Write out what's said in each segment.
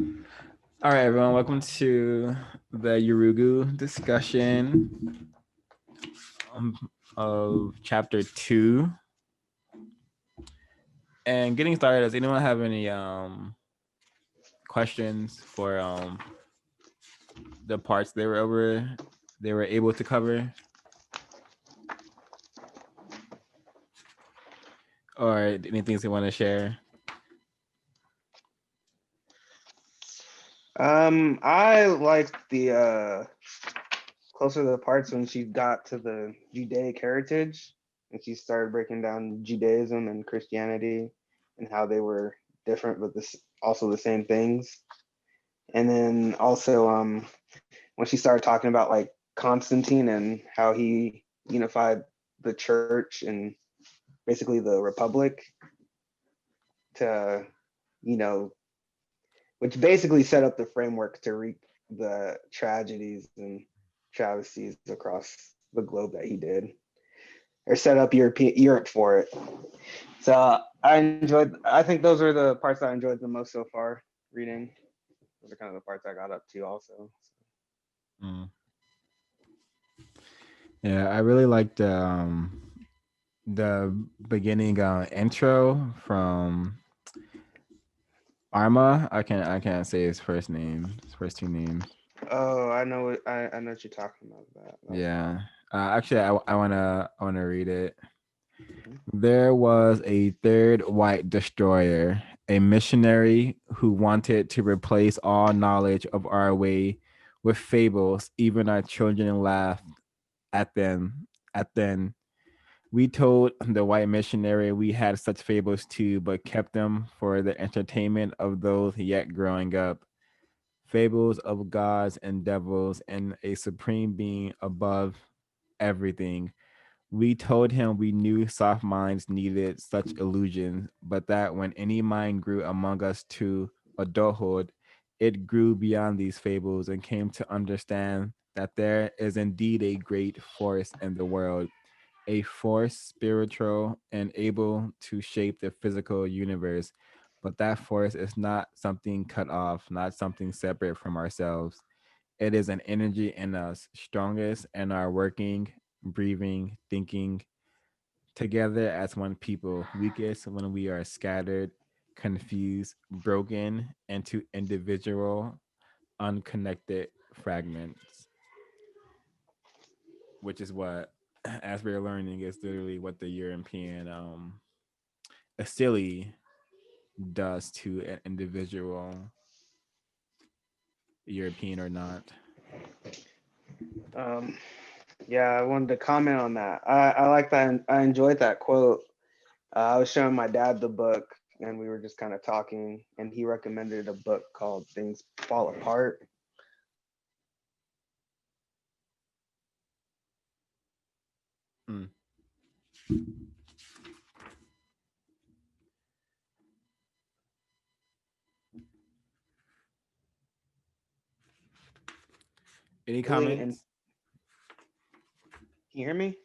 All right, everyone. Welcome to the Yurugu discussion of chapter 2. And getting started, does anyone have any questions for the parts they were able to cover? Or anything they want to share? I liked the closer to the parts when she got to the Judaic heritage and she started breaking down Judaism and Christianity and how they were different but this also the same things. And then also when she started talking about like Constantine and how he unified the church and basically the republic to, you know, which basically set up the framework to reap the tragedies and travesties across the globe that he did, or set up Europe for it. So I think those are the parts I enjoyed the most so far reading. Those are kind of the parts I got up to also. Mm. Yeah, I really liked the beginning intro from Arma. I can't say his first two names. Oh, I know what you're talking about. That was Yeah. Actually, I wanna read it. fun. There was a third white destroyer, a missionary who wanted to replace all knowledge of our way with fables. Even our children laughed at them. At then, we told the white missionary we had such fables too, but kept them for the entertainment of those yet growing up. Fables of gods and devils and a supreme being above everything. We told him we knew soft minds needed such illusions, but that when any mind grew among us to adulthood, it grew beyond these fables and came to understand that there is indeed a great force in the world, a force spiritual and able to shape the physical universe. But that force is not something cut off, not something separate from ourselves. It is an energy in us, strongest in our working, breathing, thinking together as one people, weakest when we are scattered, confused, broken into individual, unconnected fragments, which is what, as we're learning, is literally what the European Asili does to an individual, European or not. Um, yeah, I wanted to comment on that. I like that. I enjoyed that quote. I was showing my dad the book, and we were just kind of talking, and he recommended a book called "Things Fall Apart." Mm. Any And comments? can you hear me?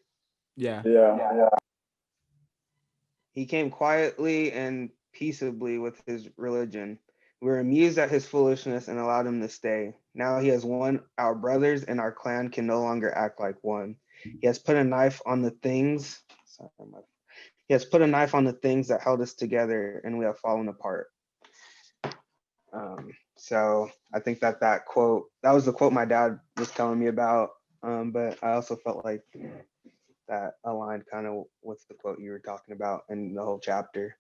Yeah. Yeah. He came quietly and peaceably with his religion. We were amused at his foolishness and allowed him to stay. Now he has won our brothers, and our clan can no longer act like one. He has put a knife on the things. Sorry, he has put a knife on the things that held us together, and we have fallen apart. So I think that quote, that was the quote my dad was telling me about. But I also felt like that aligned kind of with the quote you were talking about in the whole chapter.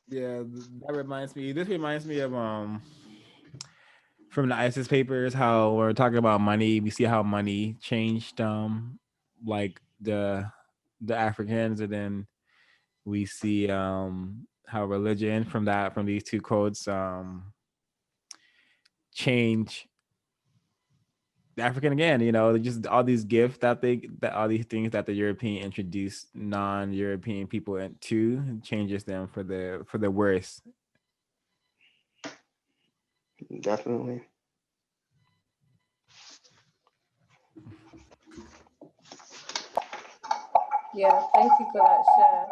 Yeah, that reminds me. This reminds me of from the ISIS papers how we're talking about money. We see how money changed like the Africans, and then we see how religion from these two quotes change the African again. You know, just all these gifts that all these things that the European introduced non-European people into changes them for the worse. Definitely. Yeah, thank you for that share.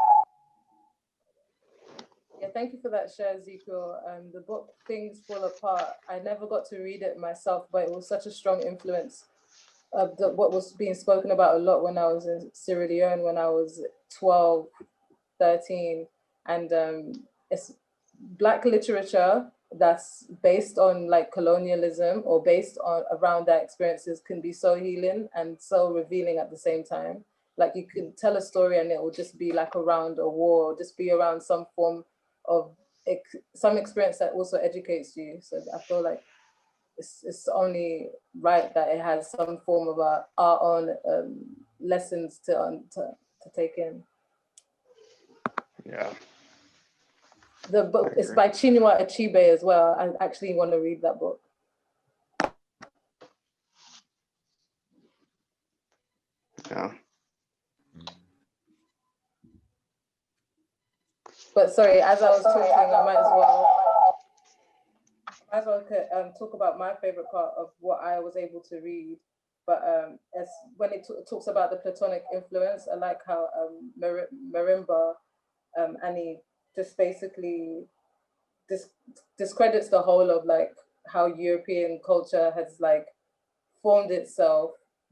Yeah, thank you for that share, Ezekiel. The book Things Fall Apart, I never got to read it myself, but it was such a strong influence of what was being spoken about a lot when I was in Sierra Leone when I was 12, 13. And it's Black literature that's based on like colonialism or based on around their experiences can be so healing and so revealing at the same time. Like you can tell a story and it will just be like around a war, or just be around some form of some experience that also educates you. So I feel like it's only right that it has some form of our own lessons to take in. Yeah. The book is by Chinua Achebe as well. I actually want to read that book. Yeah. But sorry, as I was talking, I might as well talk about my favorite part of what I was able to read. But as when it talks about the Platonic influence, I like how Marimba Ani just basically discredits the whole of like how European culture has like formed itself,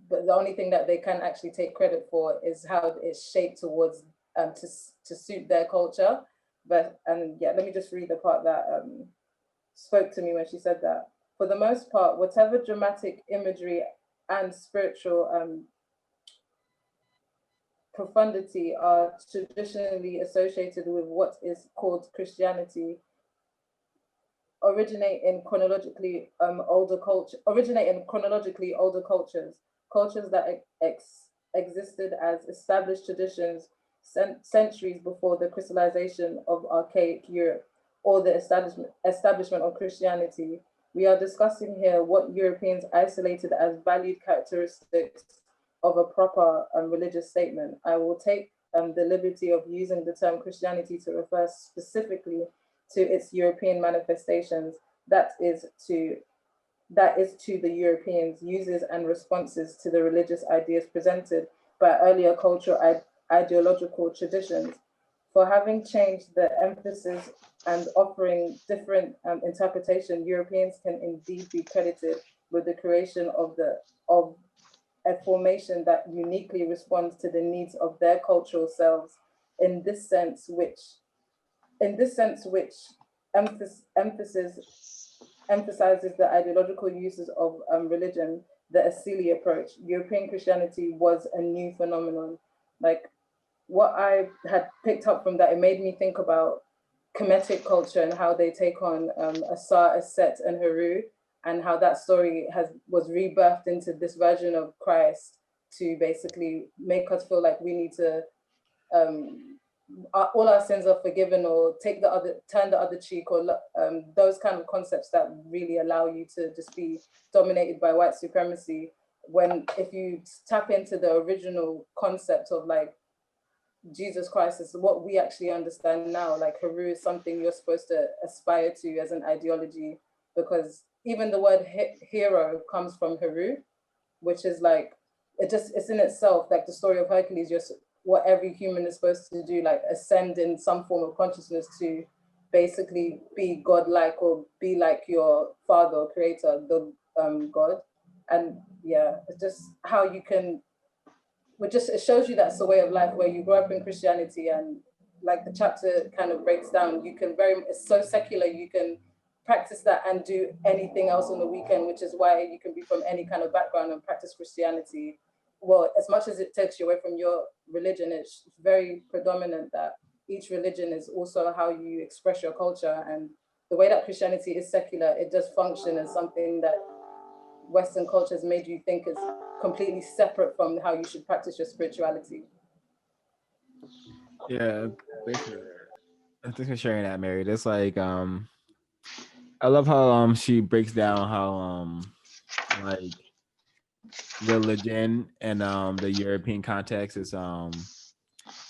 but the only thing that they can actually take credit for is how it's shaped towards to suit their culture. But and yeah, let me just read the part that spoke to me when she said that. For the most part, whatever dramatic imagery and spiritual profundity are traditionally associated with what is called Christianity originate in chronologically older cultures that existed as established traditions centuries before the crystallization of archaic Europe or the establishment of Christianity. We are discussing here what Europeans isolated as valued characteristics of a proper religious statement. I will take the liberty of using the term Christianity to refer specifically to its European manifestations, that is to the Europeans' uses and responses to the religious ideas presented by earlier cultural ideological traditions. For having changed the emphasis and offering different interpretation, Europeans can indeed be credited with the creation of a formation that uniquely responds to the needs of their cultural selves in this sense which emphasizes the ideological uses of religion, the Asili approach. European Christianity was a new phenomenon. Like what I had picked up from that, it made me think about Kemetic culture and how they take on Asar, Aset, and Heru, and how that story was rebirthed into this version of Christ to basically make us feel like we need to all our sins are forgiven or turn the other cheek or those kind of concepts that really allow you to just be dominated by white supremacy. When if you tap into the original concept of like Jesus Christ is what we actually understand now, like Haru is something you're supposed to aspire to as an ideology, because even the word hero comes from Haru, which is like it's in itself like the story of Hercules, just what every human is supposed to do, like ascend in some form of consciousness to basically be godlike or be like your father or creator, the God. And yeah, it's just how you can it shows you that's a way of life where you grow up in Christianity and like the chapter kind of breaks down, you can it's so secular, you can practice that and do anything else on the weekend, which is why you can be from any kind of background and practice Christianity. Well, as much as it takes you away from your religion, it's very predominant that each religion is also how you express your culture. And the way that Christianity is secular, it does function as something that Western culture has made you think is completely separate from how you should practice your spirituality. Yeah, thanks for sharing that, Mary. It's like I love how she breaks down how like religion and the European context is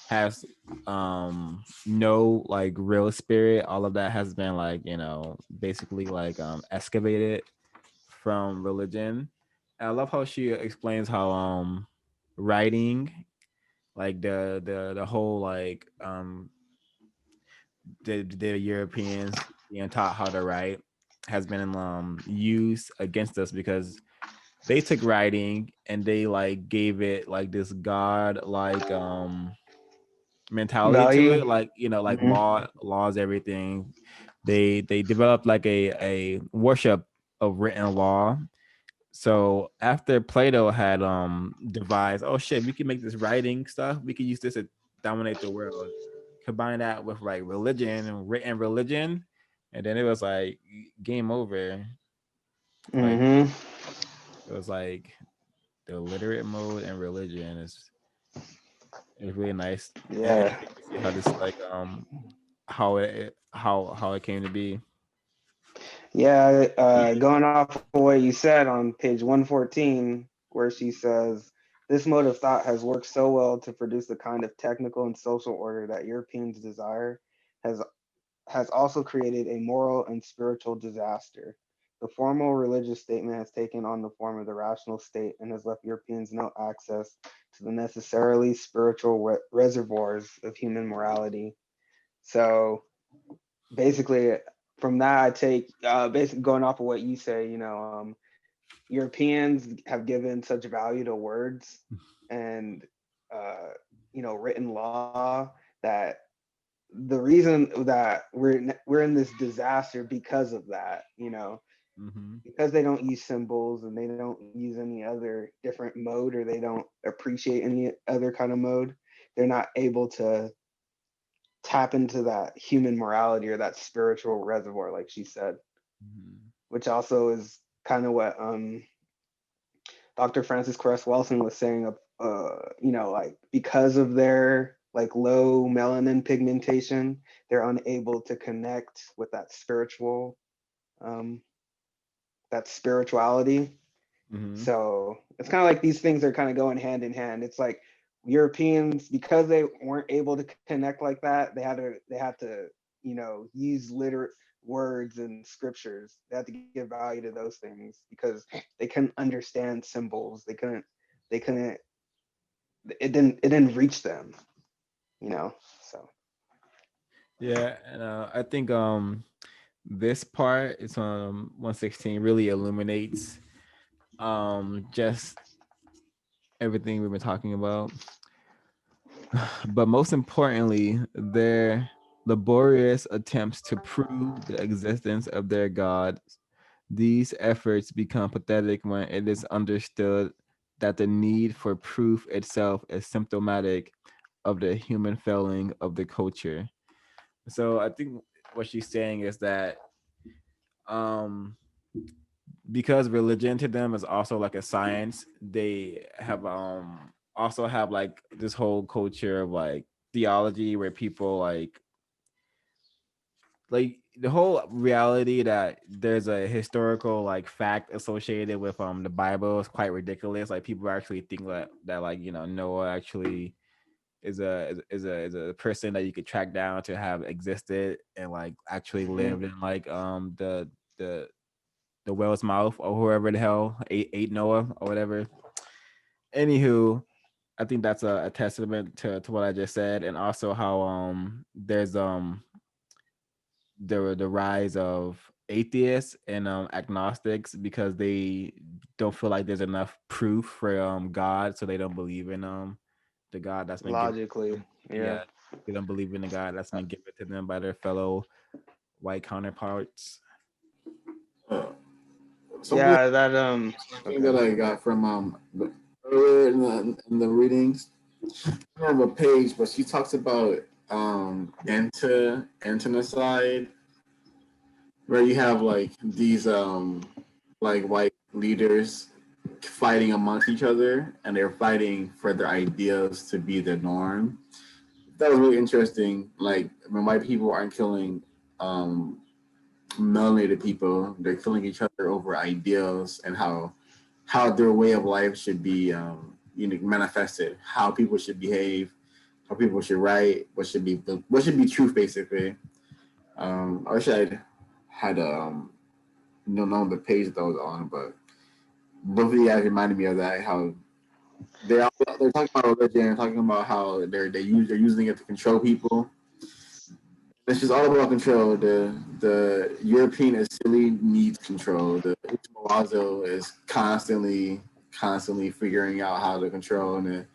has no like real spirit. All of that has been like, basically like excavated from religion. And I love how she explains how writing, like the whole like the Europeans being taught how to write has been used against us because they took writing and they like gave it like this god like mentality to Value. it, like like Mhm. laws, everything. They developed like a worship of written law. So after Plato had devised, oh shit, we can make this writing stuff, we can use this to dominate the world. Combine that with like religion and written religion, and then it was like game over. Like Mhm. it was like the literate mode and religion is really nice and Yeah. interesting to see how this like how it came to be. Yeah. Going off of what you said on page 114, where she says, this mode of thought has worked so well to produce the kind of technical and social order that Europeans desire, has has also created a moral and spiritual disaster. The formal religious statement has taken on the form of the rational state and has left Europeans no access to the necessarily spiritual reservoirs of human morality. So basically, from that, I take basically going off of what you say, Europeans have given such value to words and, uh, written law that the reason that we're in this disaster because of that, Mm-hmm. because they don't use symbols and they don't use any other different mode, or they don't appreciate any other kind of mode. They're not able to tap into that human morality or that spiritual reservoir, like she said, Mm-hmm. which also is kind of what Dr. Frances Cress Welsing was saying, like because of their like low melanin pigmentation, they're unable to connect with um, that spirituality. Mm-hmm. So it's kind of like these things are kind of going hand in hand. It's like Europeans, because they weren't able to connect like that, they had to use literate words and scriptures. They had to give value to those things because they couldn't understand symbols. They couldn't it didn't reach them, So Yeah, and I think this part is 116 really illuminates just everything we've been talking about. But most importantly, their laborious attempts to prove the existence of their god. These efforts become pathetic when it is understood that the need for proof itself is symptomatic of the human failing of the culture. So I think what she's saying is that um because religion to them is also like a science, they have also have like this whole culture of like theology where people like the whole reality that there's a historical like fact associated with the Bible is quite ridiculous. Like people actually think that like Noah actually is a person that you could track down to have existed and like actually lived in like the the whale's mouth or whoever the hell ate Noah or whatever. Anywho, I think that's a testament to what I just said, and also how there's the rise of atheists and agnostics because they don't feel like there's enough proof for God, so they don't believe in the God that's been given to logically, them. yeah. Yeah, they don't believe in the God that's been given to them by their fellow white counterparts. Uh, something Yeah, that something okay. that I got from earlier in the readings. I don't have a page, but she talks about antinocide, where you have like these like white leaders fighting amongst each other, and they're fighting for their ideas to be the norm. That was really interesting. Like when white people aren't killing um melanated people, they're killing each other over ideals and how their way of life should be manifested, how people should behave, how people should write, what should be truth basically. I wish I'd had known the page that I was on, but both of you guys reminded me of that. How they're talking about religion, talking about how they're using it to control people. It's just all about control. The European Asili needs control. The Utomawazo is constantly figuring out how to control, and the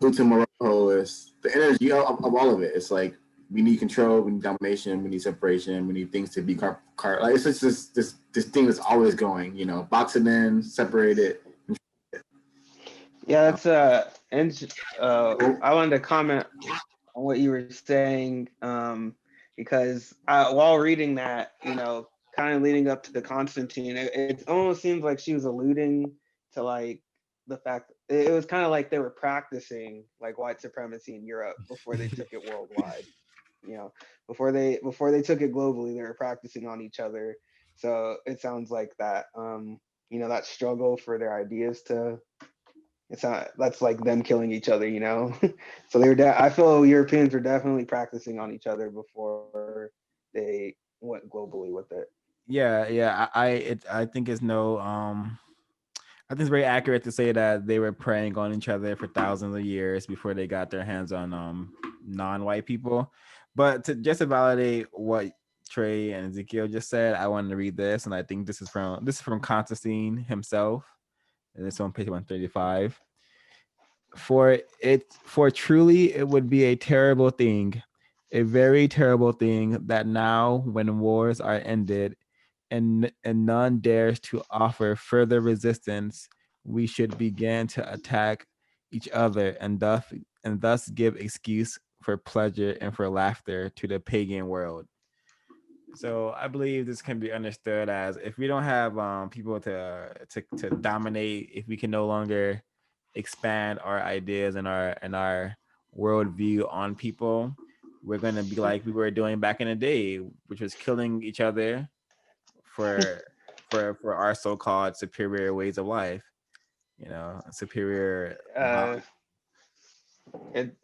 Utomaroho is the energy of all of it. It's like we need control, we need domination, we need separation, we need things to be like it's just this thing that's always going. You know, box it in, separate it. Yeah, that's and I wanted to comment on what you were saying, because while reading that, you know, kind of leading up to the Constantine, it almost seems like she was alluding to like the fact it was kind of like they were practicing like white supremacy in Europe before they took it worldwide. You know, before they took it globally, they were practicing on each other. So it sounds like that, you know, that struggle for their ideas to it's not that's like them killing each other, you know. So they were I feel Europeans were definitely practicing on each other before they went globally with it. Yeah. I think it's no I think it's very accurate to say that they were preying on each other for thousands of years before they got their hands on non-white people. But to just to validate what Trey and Ezekiel just said, I wanted to read this, and I think this is from Constantine himself, and it's on page 135. For truly it would be a terrible thing, a very terrible thing, that now when wars are ended and none dares to offer further resistance, we should begin to attack each other and thus give excuse for pleasure and for laughter to the pagan world. So I believe this can be understood as if we don't have people to dominate, if we can no longer expand our ideas and our worldview on people, we're gonna be like we were doing back in the day, which was killing each other for for our so-called superior ways of life, you know, superior Uh, knowledge.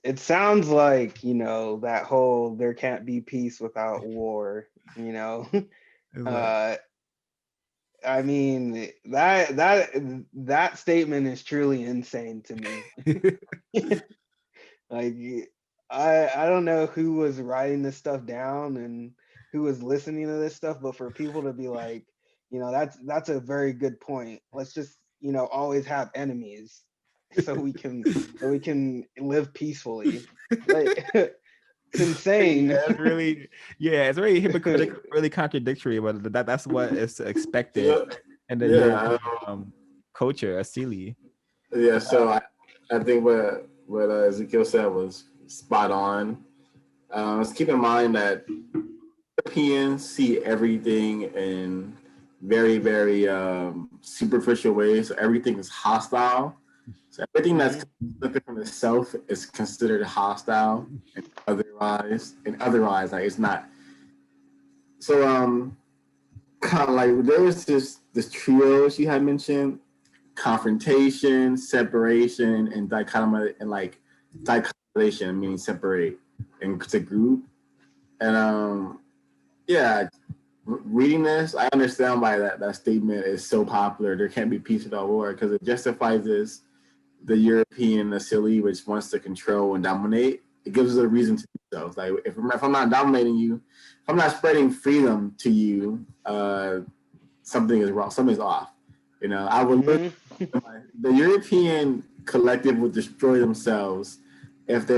it sounds like, you know, that whole there can't be peace without war, you know. It's like uh, I mean that statement is truly insane to me. Like I don't know who was writing this stuff down and who was listening to this stuff, but for people to be like, you know, that's a very good point. Let's just, you know, always have enemies so we can live peacefully. Like it's insane. it's really hypocritical, really contradictory, but that's what is expected Yeah, in the yeah, European culture, Asili. yeah. So I think what Ezekiel said was spot on. Let's keep in mind that Europeans see everything in very superficial ways. So everything is hostile. So everything that's Mhm. looking from itself is considered hostile, and otherwise, like it's not. So kind of like there was this trio she had mentioned: confrontation, separation, and dichotomy, and like dichotomization, meaning separate into group. And yeah, reading this, I understand why that statement is so popular. There can't be peace without war because it justifies this the European Asili, which wants to control and dominate. It gives us a reason to do so. It's like if I'm not dominating you, if I'm not spreading freedom to you, something is wrong. Something's off. You know, I would look. Mhm. The European collective would destroy themselves if they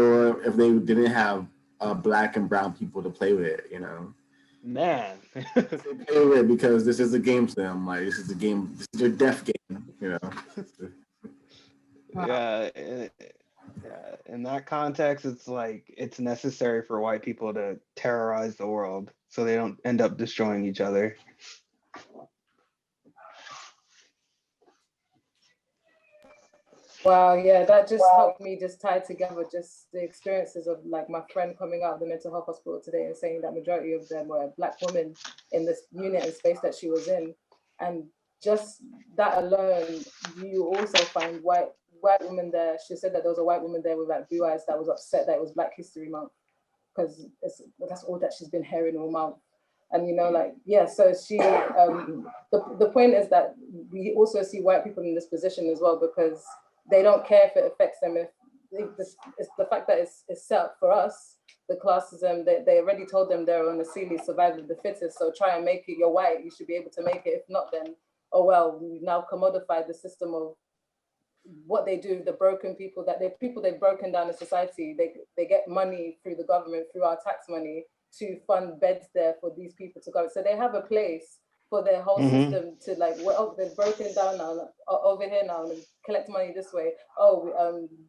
didn't have black and brown people to play with it. You know, Man. they play with it because this is a game to them. Like this is a game. This is their death game. You know. Yeah, yeah, in that context, it's like it's necessary for white people to terrorize the world so they don't end up destroying each other. Wow, yeah, that just helped me just tie together just the experiences of like my friend coming out of the mental health hospital today and saying that majority of them were Black women in this unit and space that she was in. And just that alone, you also find white women there. She said that there was a white woman there with like blue eyes that was upset that it was Black History Month because that's all that she's been hearing all month. And you know, like yeah, so she the point is that we also see white people in this position as well because they don't care if it affects them. If it's the fact that it's set up for us, the classism, they already told them they're on a silly survival of the fittest. So try and make it. You're white, you should be able to make it. If not, then oh well. We've now commodified the system of what they do. The broken people they've broken down in society. They get money through the government, through our tax money, to fund beds there for these people to go. So they have a place for their whole system to like, well, they've broken down now, over here now, collect money this way.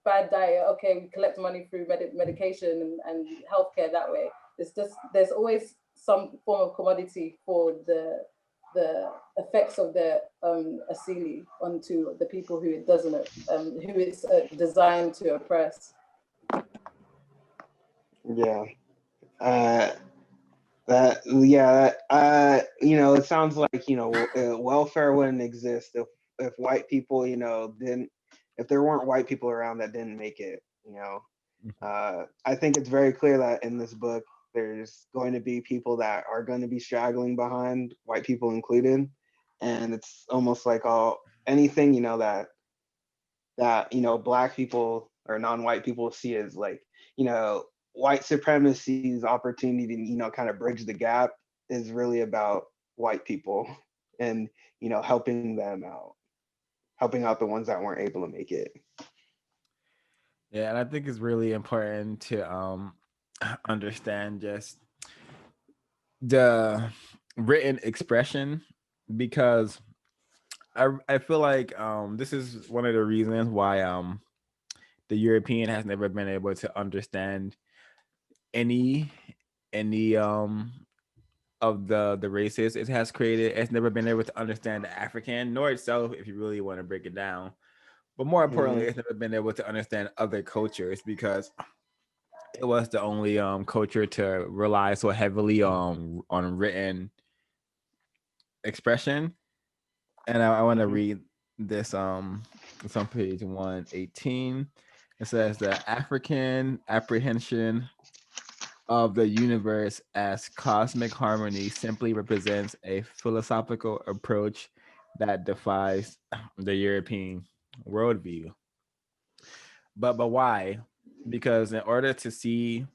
Bad diet, okay, we collect money through medication and healthcare that way. It's just, there's always some form of commodity for the effects of the asili onto the people who it doesn't, who it's designed to oppress. Yeah. It sounds like, welfare wouldn't exist if white people, if there weren't white people around that didn't make it, I think it's very clear that in this book, there's going to be people that are going to be straggling behind, white people included. And it's almost like anything, that Black people or non-white people see as like, white supremacy's opportunity to, kind of bridge the gap is really about white people and, helping them out, helping out the ones that weren't able to make it. Yeah, and I think it's really important to understand just the written expression, because I feel like this is one of the reasons why the European has never been able to understand any of the races it has created. It's never been able to understand the African nor itself, if you really want to break it down. But more importantly, it's never been able to understand other cultures, because it was the only culture to rely so heavily on written expression. And I want to read this it's on page 118. It says the African apprehension of the universe as cosmic harmony simply represents a philosophical approach that defies the European worldview. But why? Because in order to see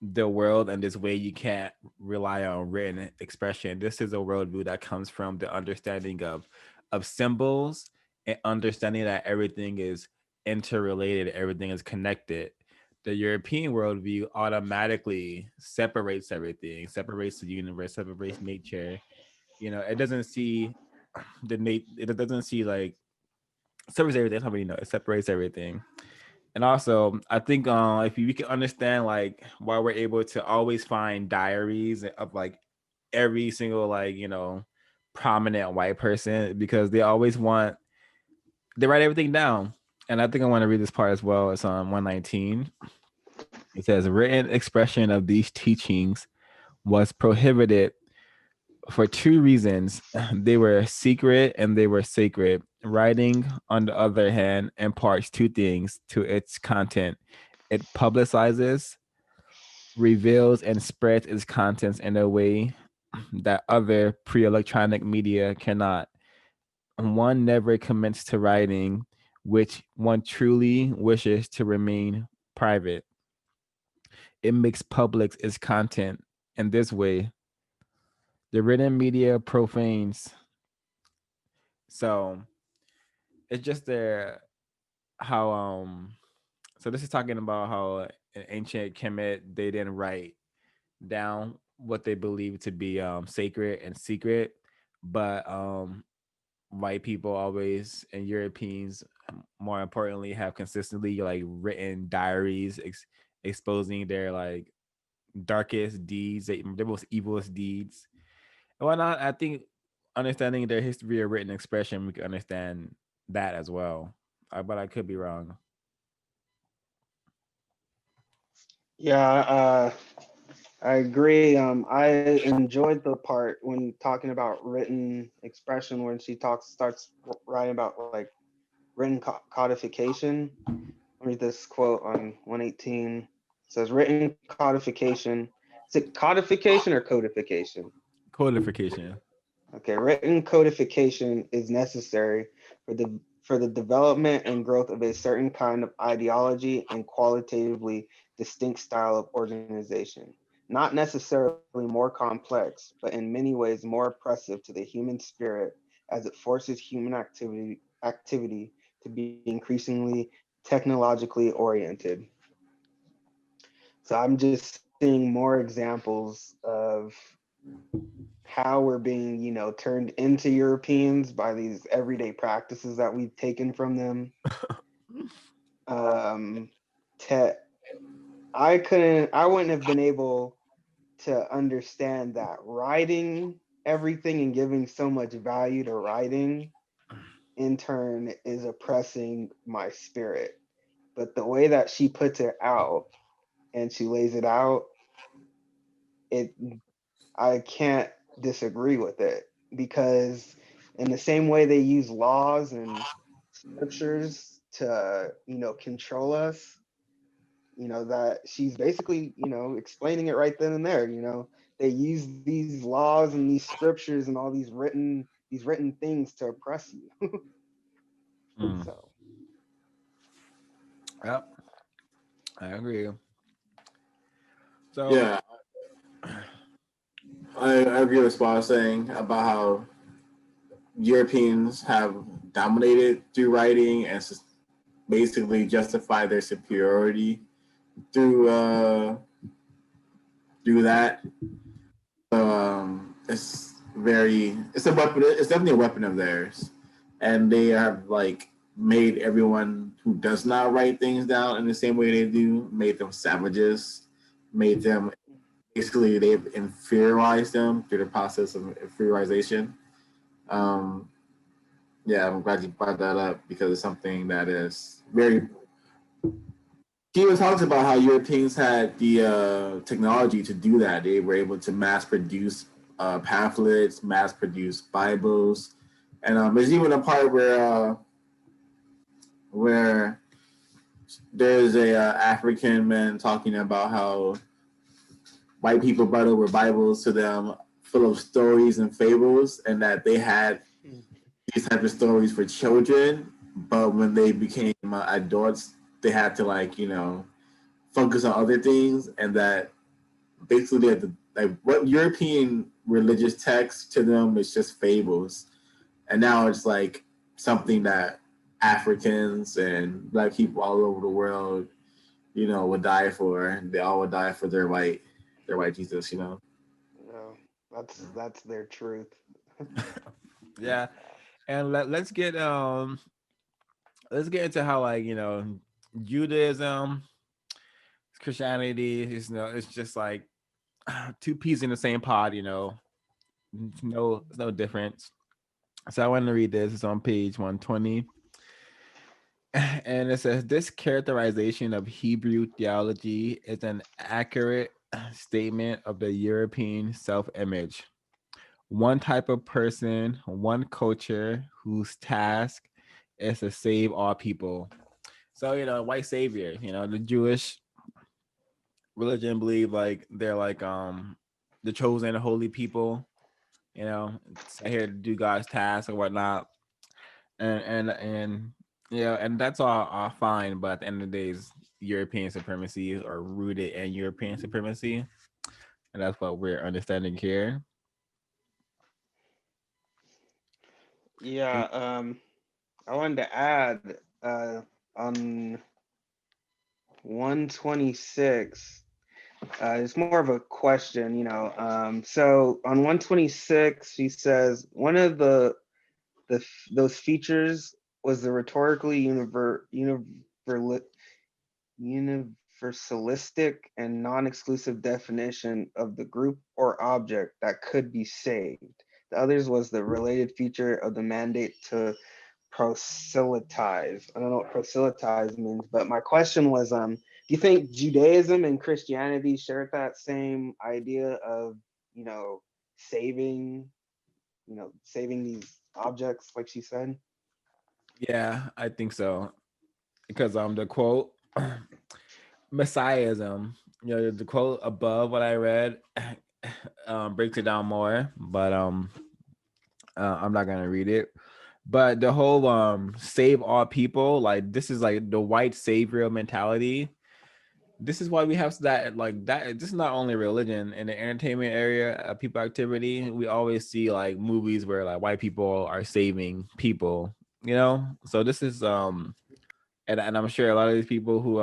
the world in this way, you can't rely on written expression. This is a worldview that comes from the understanding of symbols and understanding that everything is interrelated, everything is connected. The European worldview automatically separates everything, separates the universe, separates nature. It doesn't see it doesn't see like separates everything. That's how we know it separates everything. And also, I think if we can understand like why we're able to always find diaries of like every single prominent white person, because they write everything down. And I think I want to read this part as well. It's on 119. It says written expression of these teachings was prohibited for two reasons. They were secret and they were sacred. Writing, on the other hand, imparts two things to its content. It publicizes, reveals, and spreads its contents in a way that other pre-electronic media cannot. One never commits to writing, which one truly wishes to remain private. It makes public its content. In this way, the written media profanes. So it's just there how so this is talking about how in ancient Kemet they didn't write down what they believe to be sacred and secret, but white people always, and Europeans more importantly, have consistently like written diaries exposing their like darkest deeds, their most evilest deeds and whatnot. I think understanding their history of written expression, we can understand that as well. But I could be wrong. Yeah, I agree. I enjoyed the part when talking about written expression when she starts writing about like written codification. I'll read this quote on 118. It says written codification. Is it codification or codification? Codification. Okay, written codification is necessary for the development and growth of a certain kind of ideology and qualitatively distinct style of organization, not necessarily more complex, but in many ways more oppressive to the human spirit as it forces human activity to be increasingly technologically oriented. So I'm just seeing more examples of how we're being, turned into Europeans by these everyday practices that we've taken from them. Um, te- I wouldn't have been able to understand that writing everything and giving so much value to writing in turn is oppressing my spirit. But the way that she puts it out and she lays it out, it I can't disagree with it, because in the same way they use laws and scriptures to, control us, that she's basically, explaining it right then and there. They use these laws and these scriptures and all these written things to oppress you. Mm. So Yep, I agree. So Yeah, I agree with Spa saying about how Europeans have dominated through writing and basically justify their superiority through through that. So it's a weapon. It's definitely a weapon of theirs, and they have like made everyone who does not write things down in the same way they do, made them savages, made them basically they've inferiorized them through the process of inferiorization. Um, yeah, I'm glad you brought that up because it's something that is very. He even talks about how Europeans had the technology to do that. They were able to mass produce pamphlets, mass produce Bibles, and there's even a part where there's a African man talking about how white people brought over Bibles to them full of stories and fables, and that they had these type of stories for children, but when they became adults, they had to focus on other things, and that basically they had to, like what European religious texts to them is just fables, and now it's like something that Africans and black people all over the world, would die for. They all would die for their white Jesus. no, that's their truth. yeah, and let's get into how, like, Judaism, Christianity is, it's just like two peas in the same pod. It's no difference. So I want to read this. It's on page 120. And it says, this characterization of Hebrew theology is an accurate statement of the European self-image. One type of person, one culture whose task is to save all people. So, white savior, the Jewish religion believe like they're like the chosen holy people, here to do God's task or whatnot. And and that's all fine, but at the end of the day, European supremacy are rooted in European supremacy, and that's what we're understanding here. Yeah, I wanted to add on 126. It's more of a question, So on 126, she says one of those features was the rhetorically universalistic and non-exclusive definition of the group or object that could be saved. The others was the related feature of the mandate to proselytize. I don't know what proselytize means, but my question was, do you think Judaism and Christianity shared that same idea of, you know, saving, saving these objects, like she said? Yeah, I think so, because the quote Messiahism, the quote above what I read breaks it down more, but I'm not gonna read it. But the whole save all people, like this is like the white savior mentality. this is why we have that, like that. This is not only religion in the entertainment area, people activity. We always see like movies where like white people are saving people, you know. So this is and I'm sure a lot of these people who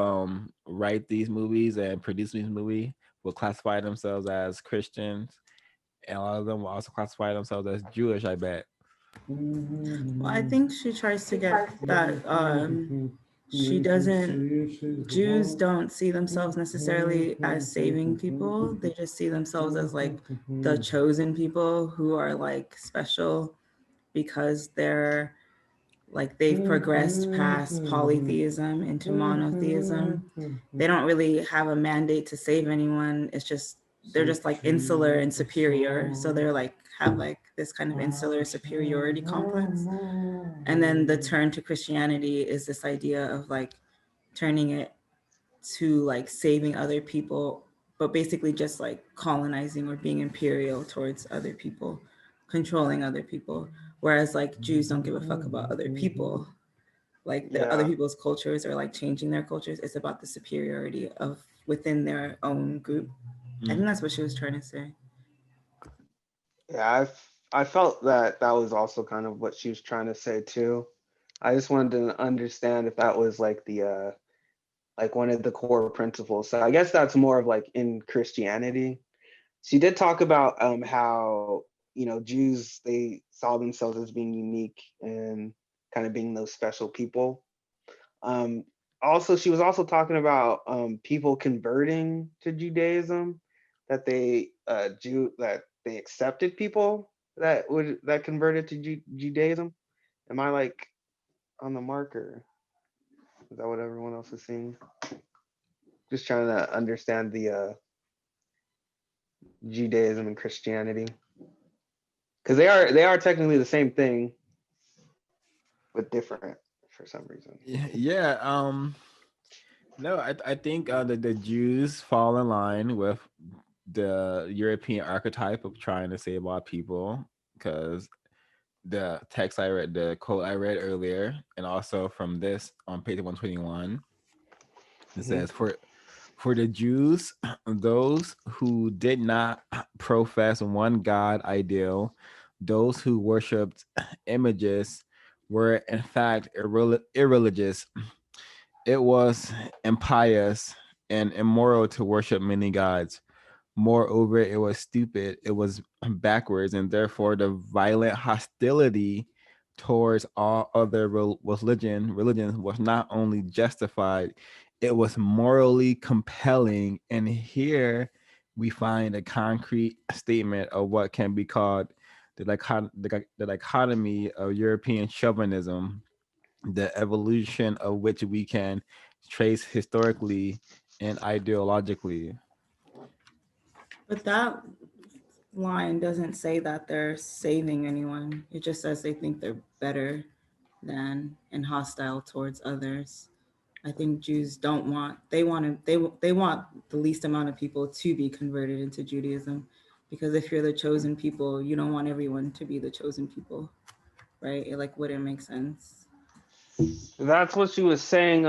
write these movies and produce these movies will classify themselves as Christians, and a lot of them will also classify themselves as Jewish, I bet. Well, I think she tries to get that she doesn't, Jews don't see themselves necessarily as saving people. They just see themselves as like the chosen people who are like special because they're like they've progressed past polytheism into monotheism. They don't really have a mandate to save anyone. It's just they're just like insular and superior. So they're like have like this kind of insular superiority complex. And then the turn to Christianity is this idea of like turning it to like saving other people, but basically just like colonizing or being imperial towards other people, controlling other people. Whereas like Jews don't give a fuck about other people, like the other people's cultures or like changing their cultures. It's about the superiority of within their own group. I think that's what she was trying to say. Yeah, I felt that that was also kind of what she was trying to say too. I just wanted to understand if that was like the like one of the core principles. So I guess that's more of like in Christianity. She did talk about how, you know, Jews, they saw themselves as being unique and kind of being those special people. Um, Also, she was also talking about people converting to Judaism, that that they accepted people that converted to Judaism. Am I like on the marker? Is that what everyone else is seeing? Just trying to understand the Judaism and Christianity, because they are technically the same thing, but different for some reason. Yeah. No, I think the Jews fall in line with the European archetype of trying to save all people, because the text I read, the quote I read earlier, and also from this on page 121, it says, for the Jews, those who did not profess one God ideal, those who worshipped images, were in fact irreligious. It was impious and immoral to worship many gods. Moreover, it was stupid, it was backwards, and therefore the violent hostility towards all other religions was not only justified, it was morally compelling. And here we find a concrete statement of what can be called the dichotomy of European chauvinism, the evolution of which we can trace historically and ideologically. But that line doesn't say that they're saving anyone. It just says they think they're better than and hostile towards others. I think Jews don't want they want the least amount of people to be converted into Judaism, because if you're the chosen people, you don't want everyone to be the chosen people, right? It like wouldn't make sense. That's what she was saying.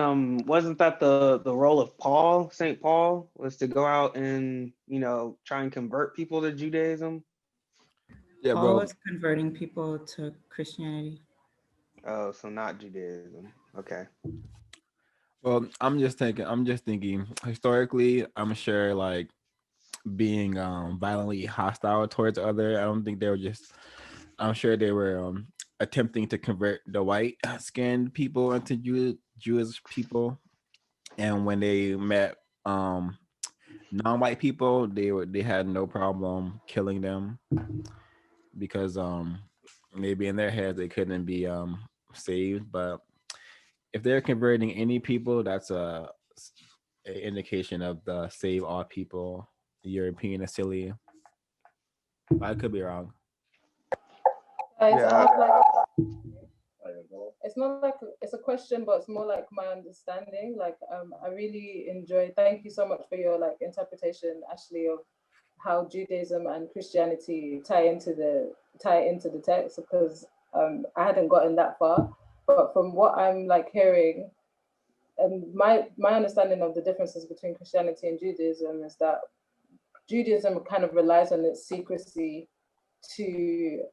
Wasn't that the role of Paul? Saint Paul was to go out and, you know, try and convert people to Judaism. Yeah, Paul bro. was converting people to Christianity. Oh, so not Judaism. Okay. Well, I'm just thinking historically, I'm sure like being violently hostile towards other, I don't think they were just, I'm sure they were attempting to convert the white skinned people into Jewish people. And when they met non-white people, they had no problem killing them, because maybe in their heads they couldn't be saved. But if they're converting any people, that's a indication of the save all people European silly. I could be wrong. Guys, I Yeah. have like, it's not like it's a question, but it's more like my understanding. Like, I really enjoy. Thank you so much for your like interpretation, Ashley, of how Judaism and Christianity tie into the text, because I hadn't gotten that far. But from what I'm like hearing, my understanding of the differences between Christianity and Judaism is that Judaism kind of relies on its secrecy to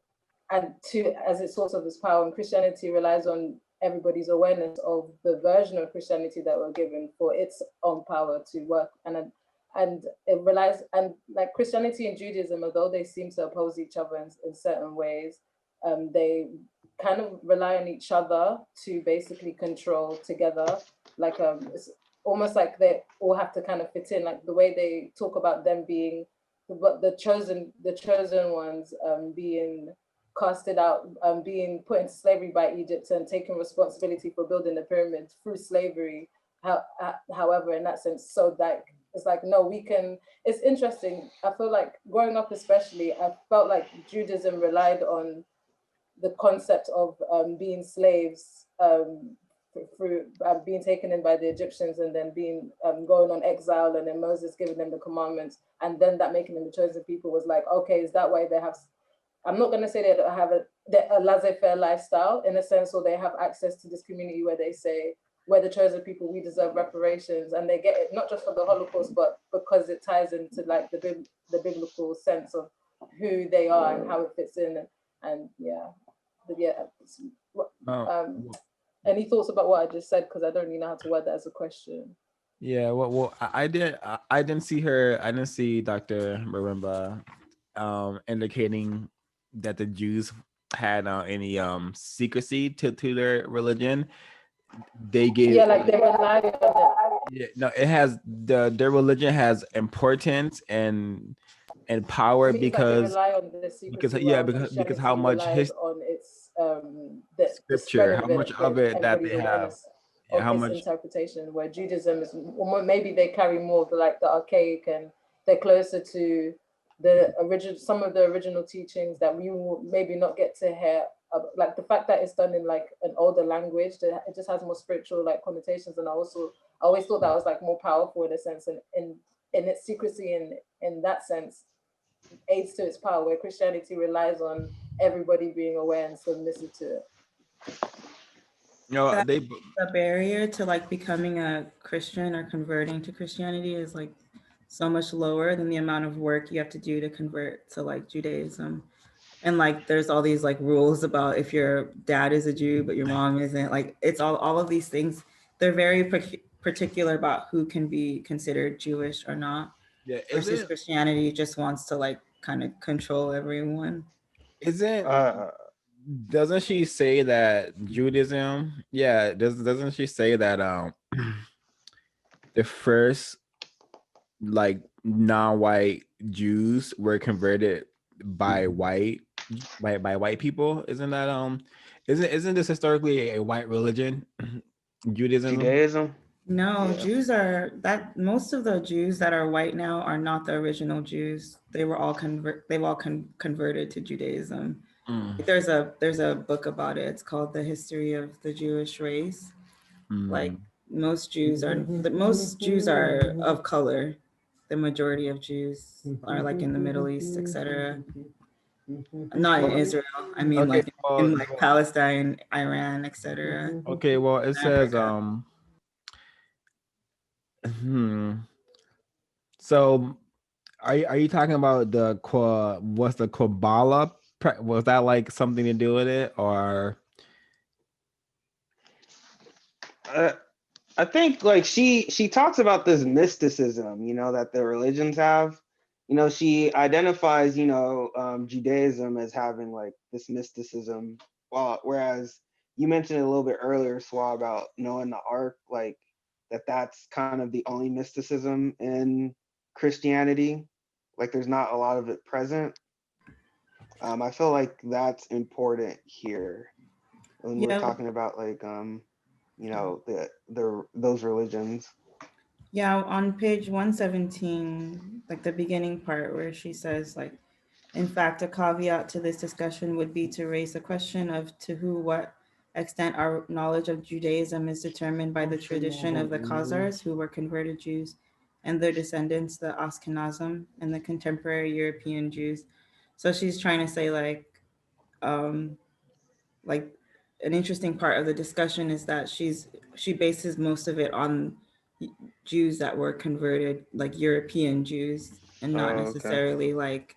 as its source of its power, and Christianity relies on everybody's awareness of the version of Christianity that we're given for its own power to work. And it relies, and like Christianity and Judaism, although they seem to oppose each other in certain ways, they kind of rely on each other to basically control together. Like it's almost like they all have to kind of fit in. Like the way they talk about them being the chosen ones being casted out, being put into slavery by Egypt and taking responsibility for building the pyramids through slavery. However, in that sense, so that it's like, no, we can. It's interesting. I feel like growing up, especially, I felt like Judaism relied on the concept of being slaves through being taken in by the Egyptians and then being going on exile, and then Moses giving them the commandments, and then that making them the chosen people was like, okay, is that why they have? I'm not going to say they don't have a laissez-faire lifestyle in a sense, or they have access to this community where they say, we're the chosen people, we deserve reparations, and they get it not just for the Holocaust, but because it ties into like the biblical sense of who they are and how it fits in, and yeah. Any thoughts about what I just said? Because I don't really know how to word that as a question. Yeah, well, I didn't see her. I didn't see Dr. Marimba indicating that the Jews had any secrecy to their religion. They gave like they rely on it. Yeah, no, it has their religion has importance and power because they rely on the secrecy, because how much on its the scripture, spread how of much it, of it that they everybody's have, awareness yeah, of how its much. interpretation, where Judaism is maybe they carry more of the archaic, and they're closer to the original, some of the original teachings that we will maybe not get to hear. Like the fact that it's done in like an older language, that it just has more spiritual like connotations, and I always thought that was like more powerful in a sense, and in its secrecy, in that sense aids to its power, where Christianity relies on everybody being aware and submissive to it. The barrier to like becoming a Christian or converting to Christianity is like so much lower than the amount of work you have to do to convert to like Judaism. And like there's all these like rules about if your dad is a Jew but your mom isn't, like it's all of these things. They're very particular about who can be considered Jewish or not. Yeah, versus Christianity just wants to like kind of control everyone. Doesn't she say that Judaism? Yeah, doesn't she say that the first like non-white Jews were converted by white people? Isn't that isn't this historically a white religion? Judaism? No, yeah. Jews are that most of the Jews that are white now are not the original Jews. They were all converted to Judaism. There's a book about it. It's called The History of the Jewish Race. Like most Jews are of color. The majority of Jews are like in the Middle East, etc. Not in Israel. I mean, okay, in like Palestine, Iran, etc. Okay, well, it says So, are you talking about what's the Kabbalah? Was that like something to do with it, or? I think like she talks about this mysticism, that the religions have. She identifies, Judaism as having like this mysticism, whereas you mentioned a little bit earlier, Swa, about knowing the Ark, like that's kind of the only mysticism in Christianity. Like there's not a lot of it present. I feel like that's important here when we're talking about like those religions. Yeah, on page 117, like the beginning part where she says like, in fact, a caveat to this discussion would be to raise the question of to what extent our knowledge of Judaism is determined by the tradition of the Khazars, who were converted Jews, and their descendants, the Ashkenazim, and the contemporary European Jews. So she's trying to say like an interesting part of the discussion is that she bases most of it on Jews that were converted, like European Jews, and not necessarily like,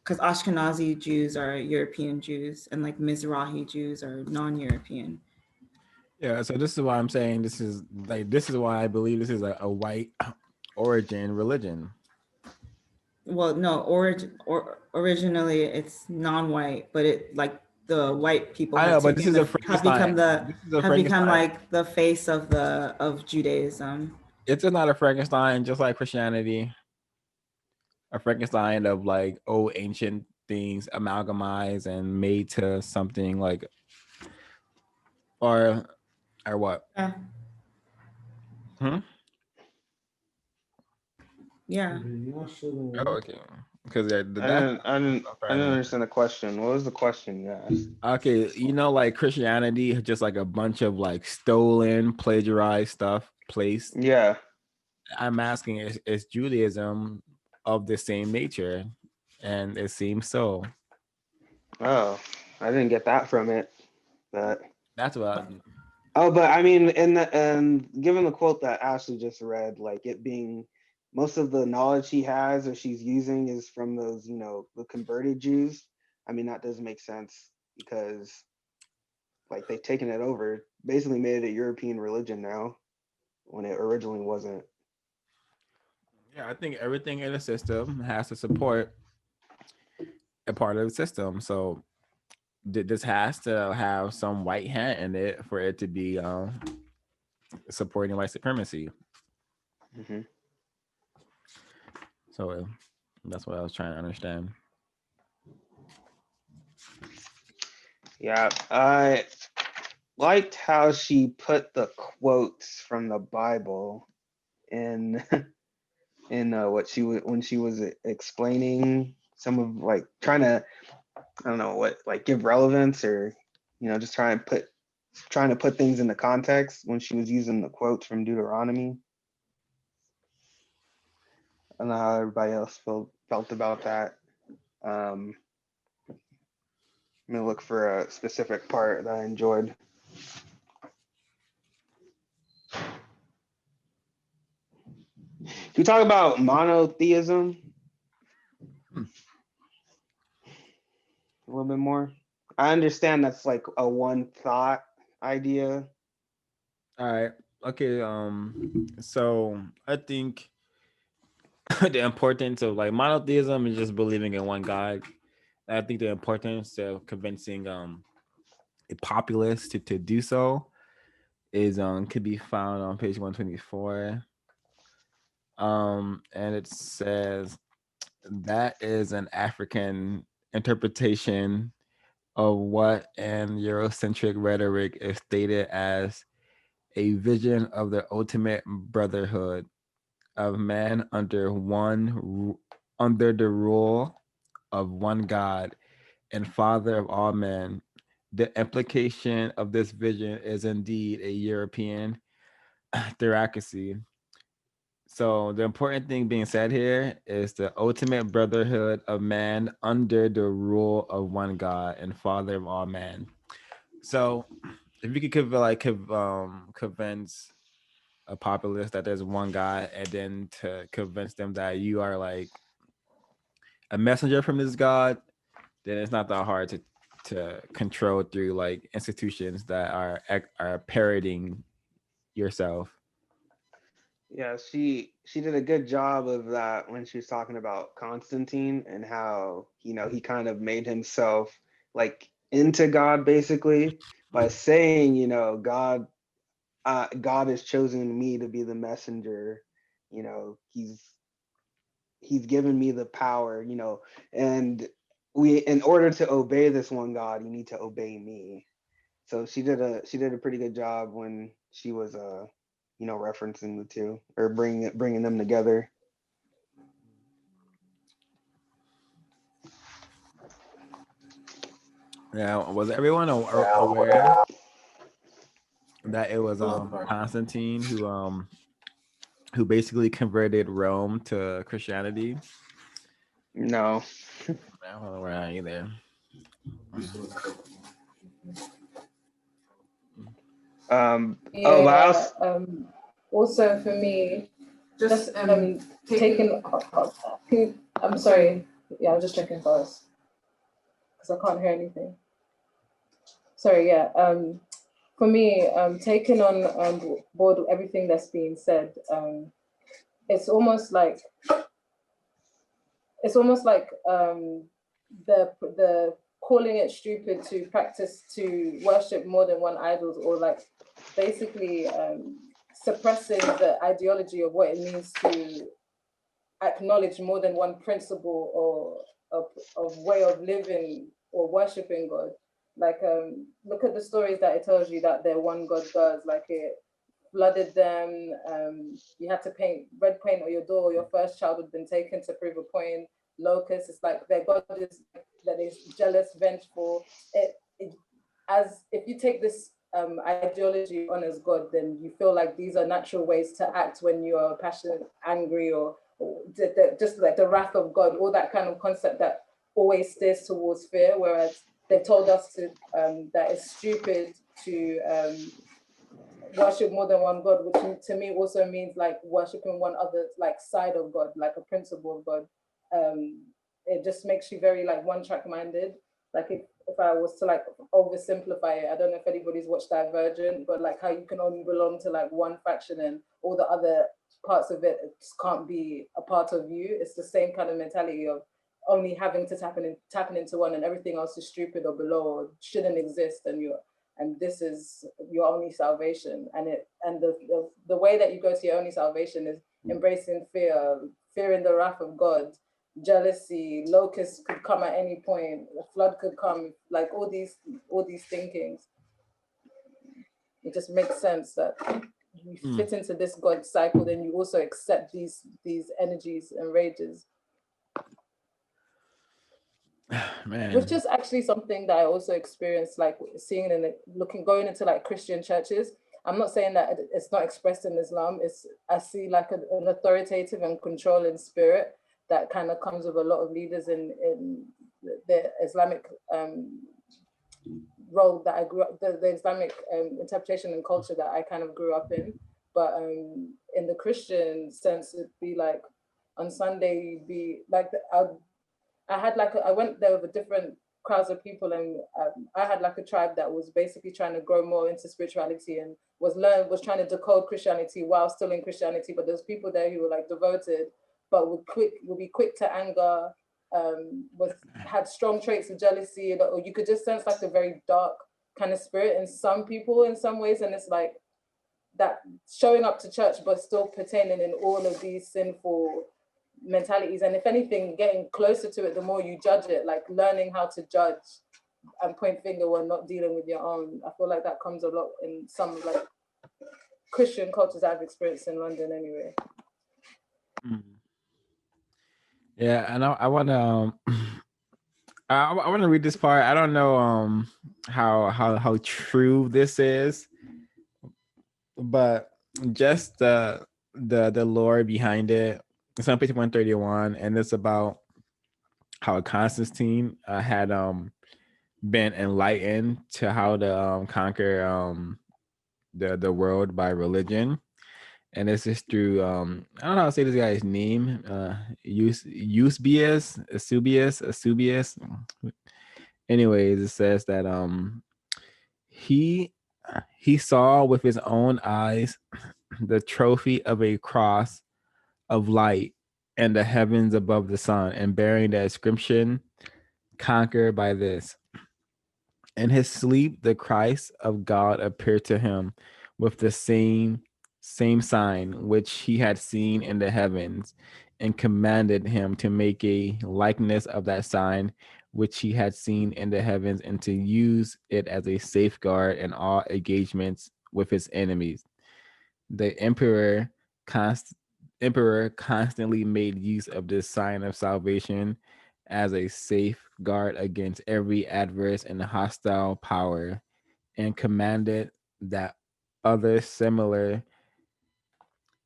because Ashkenazi Jews are European Jews, and like Mizrahi Jews are non-European. Yeah, so this is why I'm saying this is why I believe this is a white origin religion. Well, no, originally it's non-white, but it like the white people I know, but this is a have become Frankenstein. like the face of Judaism. It's not a Frankenstein, just like Christianity. A Frankenstein of like old ancient things amalgamized and made to something like, or what? Yeah. Yeah. Oh, okay. Because I didn't understand the question. What was the question you asked? Okay, like Christianity, just like a bunch of like stolen, plagiarized stuff placed. Yeah. I'm asking, is Judaism of the same nature? And it seems so. Oh, I didn't get that from it. But that's what. But I mean, and given the quote that Ashley just read, like it being most of the knowledge she has or she's using is from those, the converted Jews. I mean, that doesn't make sense because like they've taken it over, basically made it a European religion now when it originally wasn't. Yeah, I think everything in the system has to support a part of the system. So this has to have some white hand in it for it to be supporting white supremacy. Mm-hmm. So that's what I was trying to understand. Yeah, I liked how she put the quotes from the Bible in what she was when she was explaining some of like trying to, I don't know what, like give relevance or just trying to put things into context when she was using the quotes from Deuteronomy. I don't know how everybody else felt about that. I'm gonna look for a specific part that I enjoyed. Can we talk about monotheism a little bit more? I understand that's like a one thought idea. All right. Okay. So I think the importance of like monotheism is just believing in one God. I think the importance of convincing a populace to do so is could be found on page 124. And it says that is an African interpretation of what in Eurocentric rhetoric is stated as a vision of the ultimate brotherhood of man under the rule of one God and Father of all men. The implication of this vision is indeed a European theocracy. So the important thing being said here is the ultimate brotherhood of man under the rule of one God and Father of all men. So if you could convince a populace that there's one God, and then to convince them that you are like a messenger from this God, then it's not that hard to control through like institutions that are parroting yourself. Yeah, she did a good job of that when she was talking about Constantine and how he kind of made himself like into God basically by saying God has chosen me to be the messenger. He's given me the power. And in order to obey this one God, you need to obey me. So she did a pretty good job when she was referencing the two or bringing them together. Now, was everyone aware that it was Constantine who basically converted Rome to Christianity? No. I don't know where either. Oh, but I also, also for me, just taking. I'm sorry. Yeah, I'm just checking first because I can't hear anything. Sorry. Yeah. For me, taking on board everything that's being said, it's almost like the calling it stupid to practice to worship more than one idols, or like basically suppressing the ideology of what it means to acknowledge more than one principle or of way of living or worshiping God. Like look at the stories that it tells you that their one God does. Like it flooded them. You had to paint red paint on your door. Your first child had been taken to prove a point. Locusts. It's like their God is that is jealous, vengeful. As if you take this ideology on as God, then you feel like these are natural ways to act when you are passionate, angry, or just like the wrath of God, all that kind of concept that always steers towards fear. Whereas they told us to that it's stupid to worship more than one God, which to me also means like worshiping one other like side of God, like a principle of God. It just makes you very like one track minded. Like if I was to like oversimplify it, I don't know if anybody's watched Divergent, but like how you can only belong to like one faction and all the other parts of it just can't be a part of you. It's the same kind of mentality of only having to tapping into one, and everything else is stupid or below or shouldn't exist, and this is your only salvation. And the way that you go to your only salvation is embracing fearing the wrath of God, jealousy, locusts could come at any point, a flood could come, like all these thinkings. It just makes sense that you fit into this God cycle, then you also accept these energies and rages. Man. Which is actually something that I also experienced, like seeing and going into like Christian churches. I'm not saying that it's not expressed in Islam. I see like an authoritative and controlling spirit that kind of comes with a lot of leaders in the Islamic role that I grew up, the Islamic interpretation and culture that I kind of grew up in. But in the Christian sense, it'd be like on Sunday, you'd be like, I went there with a different crowds of people, and I had like a tribe that was basically trying to grow more into spirituality and was trying to decode Christianity while still in Christianity. But there's people there who were like devoted, but would be quick to anger, had strong traits of jealousy, or you could just sense like a very dark kind of spirit in some people in some ways. And it's like that showing up to church but still pertaining in all of these sinful mentalities, and if anything getting closer to it the more you judge it, like learning how to judge and point finger when not dealing with your own. I feel like that comes a lot in some like Christian cultures I've experienced in London anyway. Yeah, and I want to I want to read this part. I don't know how true this is, but just the lore behind it. It's on page 131, and it's about how Constantine had been enlightened to how to conquer the world by religion. And this is through I don't know how to say this guy's name, Eusebius. Anyways, it says that he saw with his own eyes the trophy of a cross of light and the heavens above the sun, and bearing the inscription, conquered by this. In his sleep, the Christ of God appeared to him with the same sign which he had seen in the heavens, and commanded him to make a likeness of that sign which he had seen in the heavens, and to use it as a safeguard in all engagements with his enemies. The emperor constantly made use of this sign of salvation as a safeguard against every adverse and hostile power, and commanded that others similar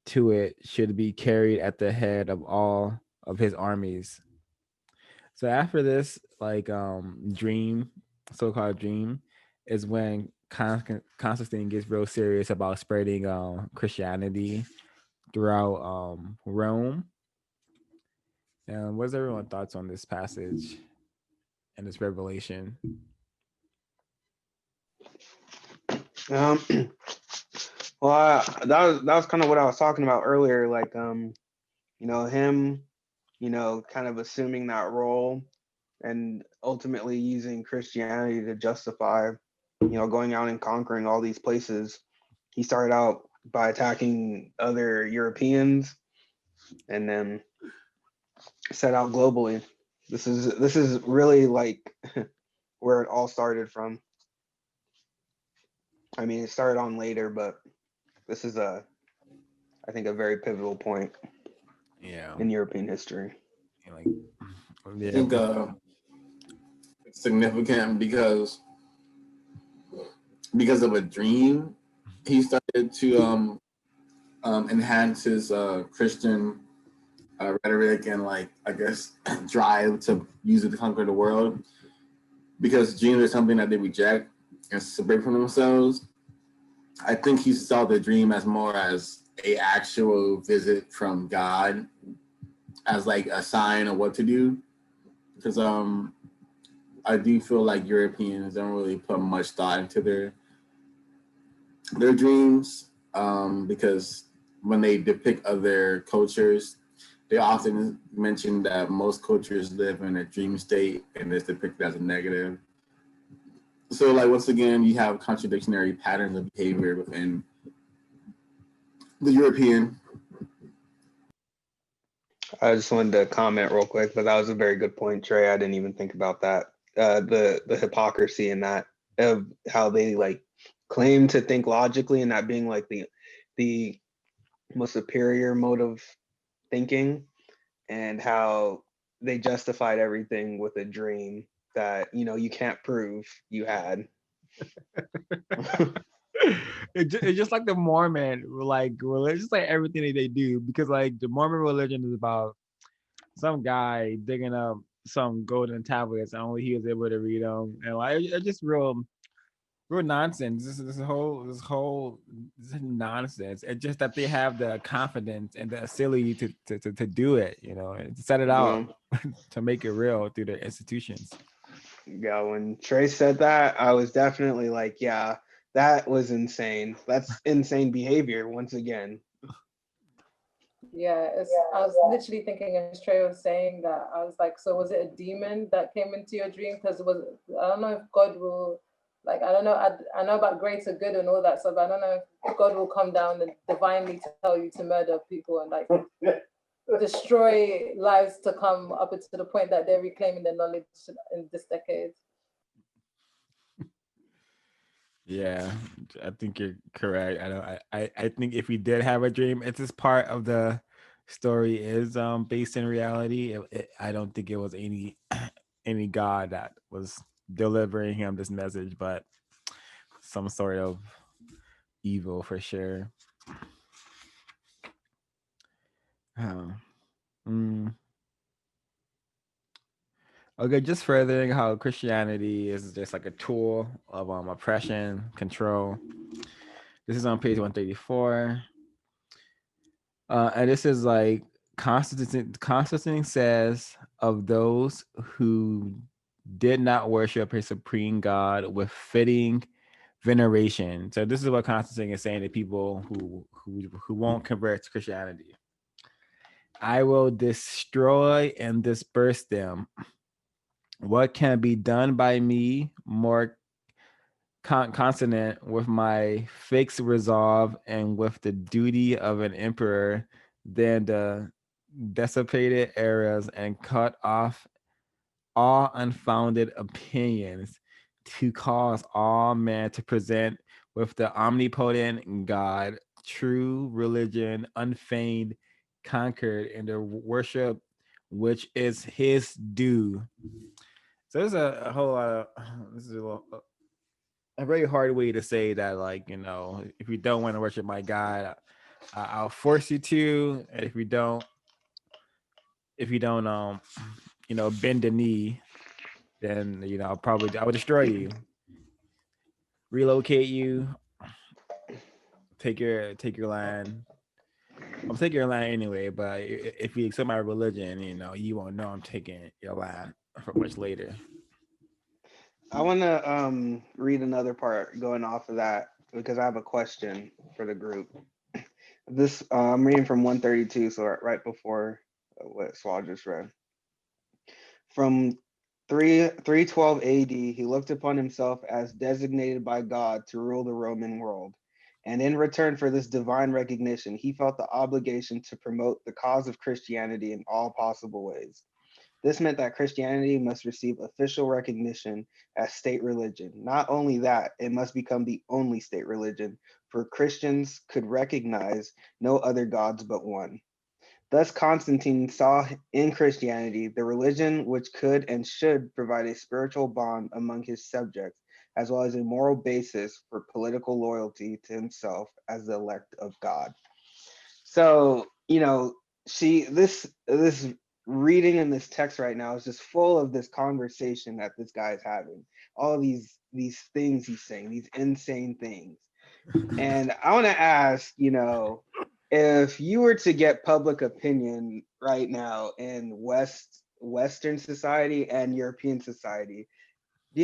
to it should be carried at the head of all of his armies. So after this, like so-called dream, is when Constantine gets real serious about spreading Christianity throughout Rome. And what's everyone's thoughts on this passage and this revelation? Well, that was kind of what I was talking about earlier. Like, him, kind of assuming that role and ultimately using Christianity to justify, going out and conquering all these places. He started out by attacking other Europeans and then set out globally. This is really like where it all started from. I mean, it started on later, but this is I think a very pivotal point in European history. I think it's significant because of a dream. He started to enhance his Christian rhetoric and, like, I guess, drive to use it to conquer the world, because dreams are something that they reject and separate from themselves. I think he saw the dream as more as a actual visit from God, as like a sign of what to do, because I do feel like Europeans don't really put much thought into their dreams, because when they depict other cultures, they often mention that most cultures live in a dream state and it's depicted as a negative. So, like, once again, you have contradictory patterns of behavior within the European. I just wanted to comment real quick, but that was a very good point, Trey. I didn't even think about that. The hypocrisy in that, of how they like claim to think logically, and that being like the most superior mode of thinking, and how they justified everything with a dream that you can't prove you had. It's just like the Mormon, like religion, just like everything that they do, because like the Mormon religion is about some guy digging up some golden tablets and only he was able to read them, and like it's just real nonsense. This whole nonsense. It's just that they have the confidence and the ability to do it, and to set it out to make it real through the institutions. Yeah, when Trey said that, I was definitely like, yeah, that was insane. That's insane behavior once again. Yeah, I was literally thinking, as Trey was saying that, I was like, so was it a demon that came into your dream? Because I don't know if God will, like, I don't know, I know about greater good and all that stuff, but I don't know if God will come down and divinely tell you to murder people and like destroy lives to come up to the point that they're reclaiming their knowledge in this decade. Yeah, I think you're correct. I think if we did have a dream, it's just part of the story is based in reality. I don't think it was any any god that was delivering him this message, but some sort of evil for sure. Okay, just furthering how Christianity is just like a tool of oppression, control. This is on page 134. And this is like Constantine says of those who did not worship a supreme God with fitting veneration. So this is what Constantine is saying to people who won't convert to Christianity. I will destroy and disperse them. What can be done by me more consonant with my fixed resolve and with the duty of an emperor than the dissipated errors and cut off all unfounded opinions, to cause all men to present with the omnipotent God true religion, unfeigned, conquered, in the worship which is his due. So there's a whole lot of this is a very hard way to say that, like, if you don't want to worship my God, I'll force you to, and if you don't bend the knee, then I will destroy you. relocate you, take your land. I'm taking your land anyway, but if you accept my religion, you won't know I'm taking your land for much later. I want to read another part going off of that because I have a question for the group. This I'm reading from 132, so right before what Swal just read. From 312 AD, he looked upon himself as designated by God to rule the Roman world. And in return for this divine recognition, he felt the obligation to promote the cause of Christianity in all possible ways. This meant that Christianity must receive official recognition as state religion. Not only that, it must become the only state religion, for Christians could recognize no other gods but one. Thus, Constantine saw in Christianity the religion which could and should provide a spiritual bond among his subjects, as well as a moral basis for political loyalty to himself as the elect of God. So, this reading in this text right now is just full of this conversation that this guy is having. All these things he's saying, these insane things. And I want to ask, if you were to get public opinion right now in Western society and European society,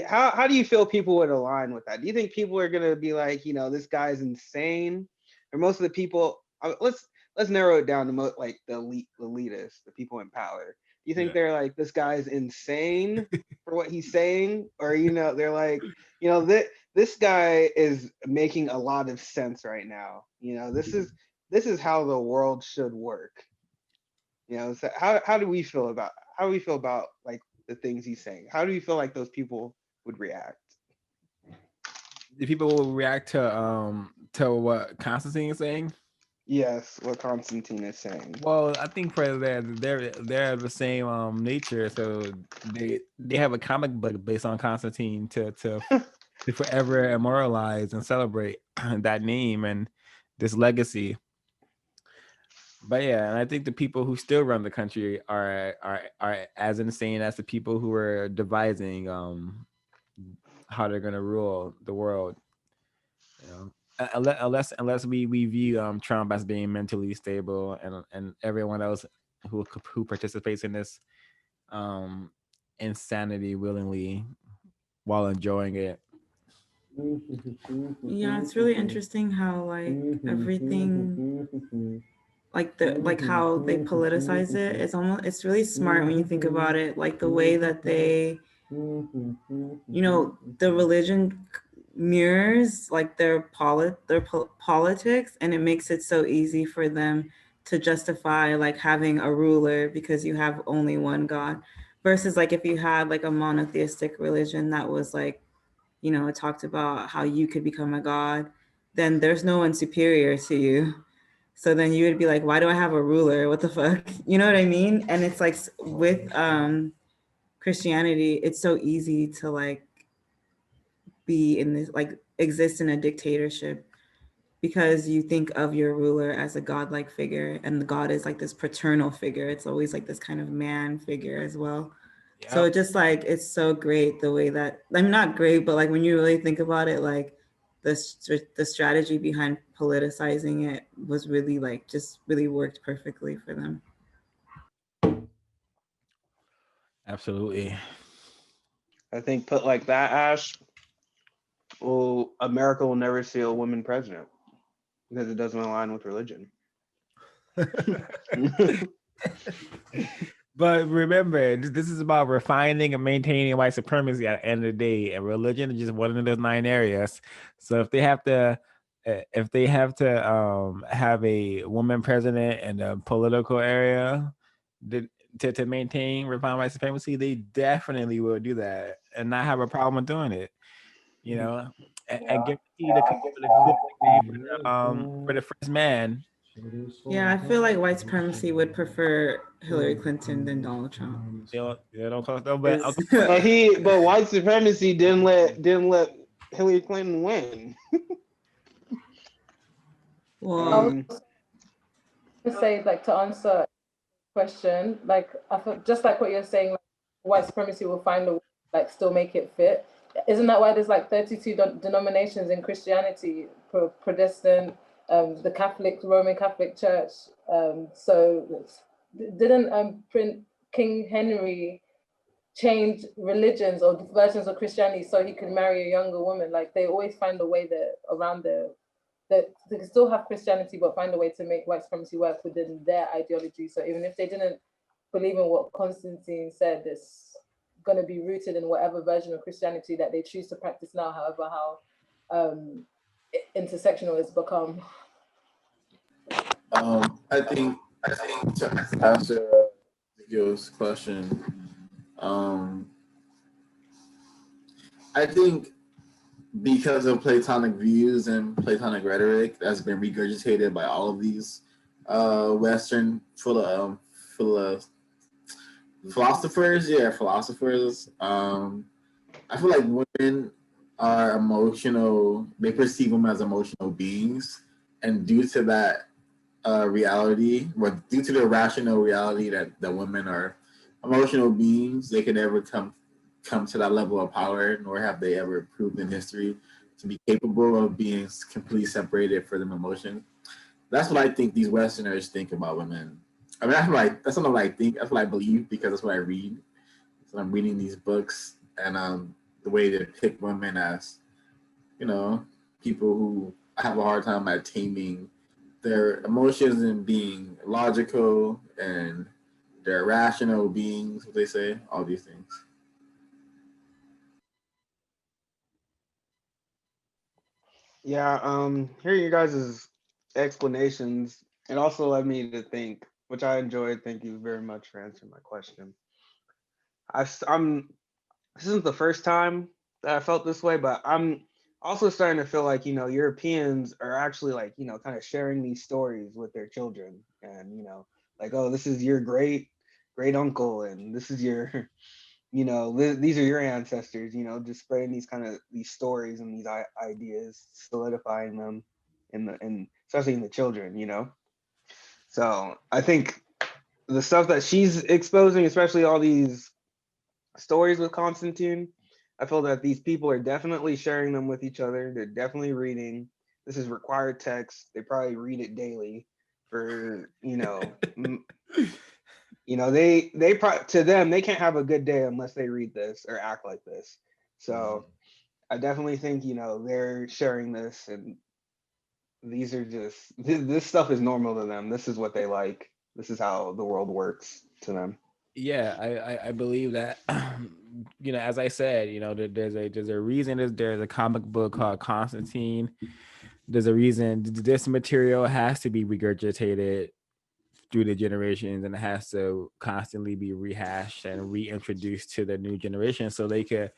how do you feel people would align with that? Do you think people are gonna be like, this guy's insane, or most of the people? Let's narrow it down to like the elitists, the people in power. Do you think they're like, this guy's insane for what he's saying, or they're like, this guy is making a lot of sense right now. This is how the world should work. So how do we feel about like the things he's saying? How do you feel like those people would react? The people will react to what Constantine is saying. Yes, what Constantine is saying. Well, I think for they're the same nature, so they have a comic book based on Constantine to forever immortalize and celebrate that name and this legacy. But yeah, and I think the people who still run the country are as insane as the people who are devising how they're gonna rule the world. Unless we view Trump as being mentally stable, and everyone else who participates in this um insanity willingly while enjoying it. Yeah, it's really interesting how like everything like how they politicize it. It's really smart when you think about it, like the way that they the religion mirrors like their politics, and it makes it so easy for them to justify like having a ruler because you have only one god, versus like if you had like a monotheistic religion that was like it talked about how you could become a god, then there's no one superior to you. So then you would be like, why do I have a ruler? What the fuck? You know what I mean? And it's like with Christianity, it's so easy to like be in this, like exist in a dictatorship, because you think of your ruler as a godlike figure, and the god is like this paternal figure. It's always like this kind of man figure as well. Yep. So it just like, it's so great the way that, I'm not great, but like when you really think about it, like the strategy behind politicizing it was really like just really worked perfectly for them. Absolutely. I think put like that, Ash, well, America will never see a woman president because it doesn't align with religion. But remember, this is about refining and maintaining white supremacy at the end of the day, and religion is just one of those 9 areas. So if they have to have a woman president in a political area to maintain refined white supremacy, they definitely will do that and not have a problem with doing it. I guarantee the for the first man. Yeah, I feel like white supremacy would prefer Hillary Clinton than Donald Trump. Don't call it, but white supremacy didn't let Hillary Clinton win. Well, I would say, like, to answer question, like I thought, just like what you're saying, like, white supremacy will find a way, like still make it fit. isn't that why there's like 32 denominations in Christianity? Protestant, the Catholic, Roman Catholic Church. So didn't King Henry change religions or versions of Christianity so he could marry a younger woman? Like they always find a way around that they can still have Christianity but find a way to make white supremacy work within their ideology. So even if they didn't believe in what Constantine said, it's going to be rooted in whatever version of Christianity that they choose to practice now, however how intersectional it's become. I think to answer Gil's question, I think because of Platonic views and Platonic rhetoric that's been regurgitated by all of these Western philosophers. I feel like women are emotional. They perceive them as emotional beings, and due to that reality, or due to the rational reality that women are emotional beings, they can never come to that level of power, nor have they ever proved in history to be capable of being completely separated from them emotion. That's what I think these Westerners think about women. I mean, that's not what I think. That's what I believe because that's what I read. So I'm reading these books, and the way they pick women as, people who have a hard time at taming their emotions and being logical, and they're rational beings, what they say, all these things. Yeah, hearing you guys' explanations, it also led me to think, which I enjoyed. Thank you very much for answering my question. I'm this isn't the first time that I felt this way, but I'm also starting to feel like, Europeans are actually like, kind of sharing these stories with their children, and like, oh, this is your great uncle, and this is your these are your ancestors, just spreading these stories and these ideas, solidifying them in especially in the children, so I think the stuff that she's exposing, especially all these stories with Constantine, I feel that these people are definitely sharing them with each other. They're definitely reading. This is required text. They probably read it daily for, they probably, to them, they can't have a good day unless they read this or act like this. So I definitely think, they're sharing this, and these are just, this stuff is normal to them. This is what they like. This is how the world works to them. Yeah, I believe that. As I said, there's a reason. There's a comic book called Constantine. There's a reason this material has to be regurgitated through the generations, and it has to constantly be rehashed and reintroduced to the new generation so they could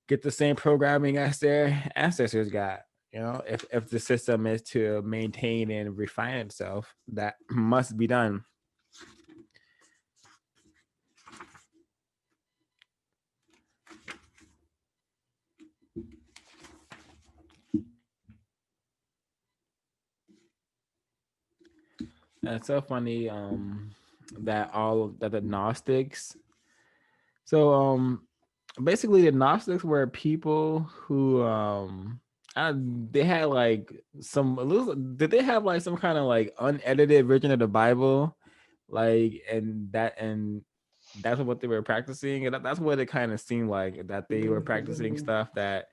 get the same programming as their ancestors got. If the system is to maintain and refine itself, that must be done. It's so funny that the Gnostics. So basically the Gnostics were people who they had like did they have like some kind of like unedited version of the Bible, like and that's what they were practicing, and that's what it kind of seemed like, that they were practicing stuff that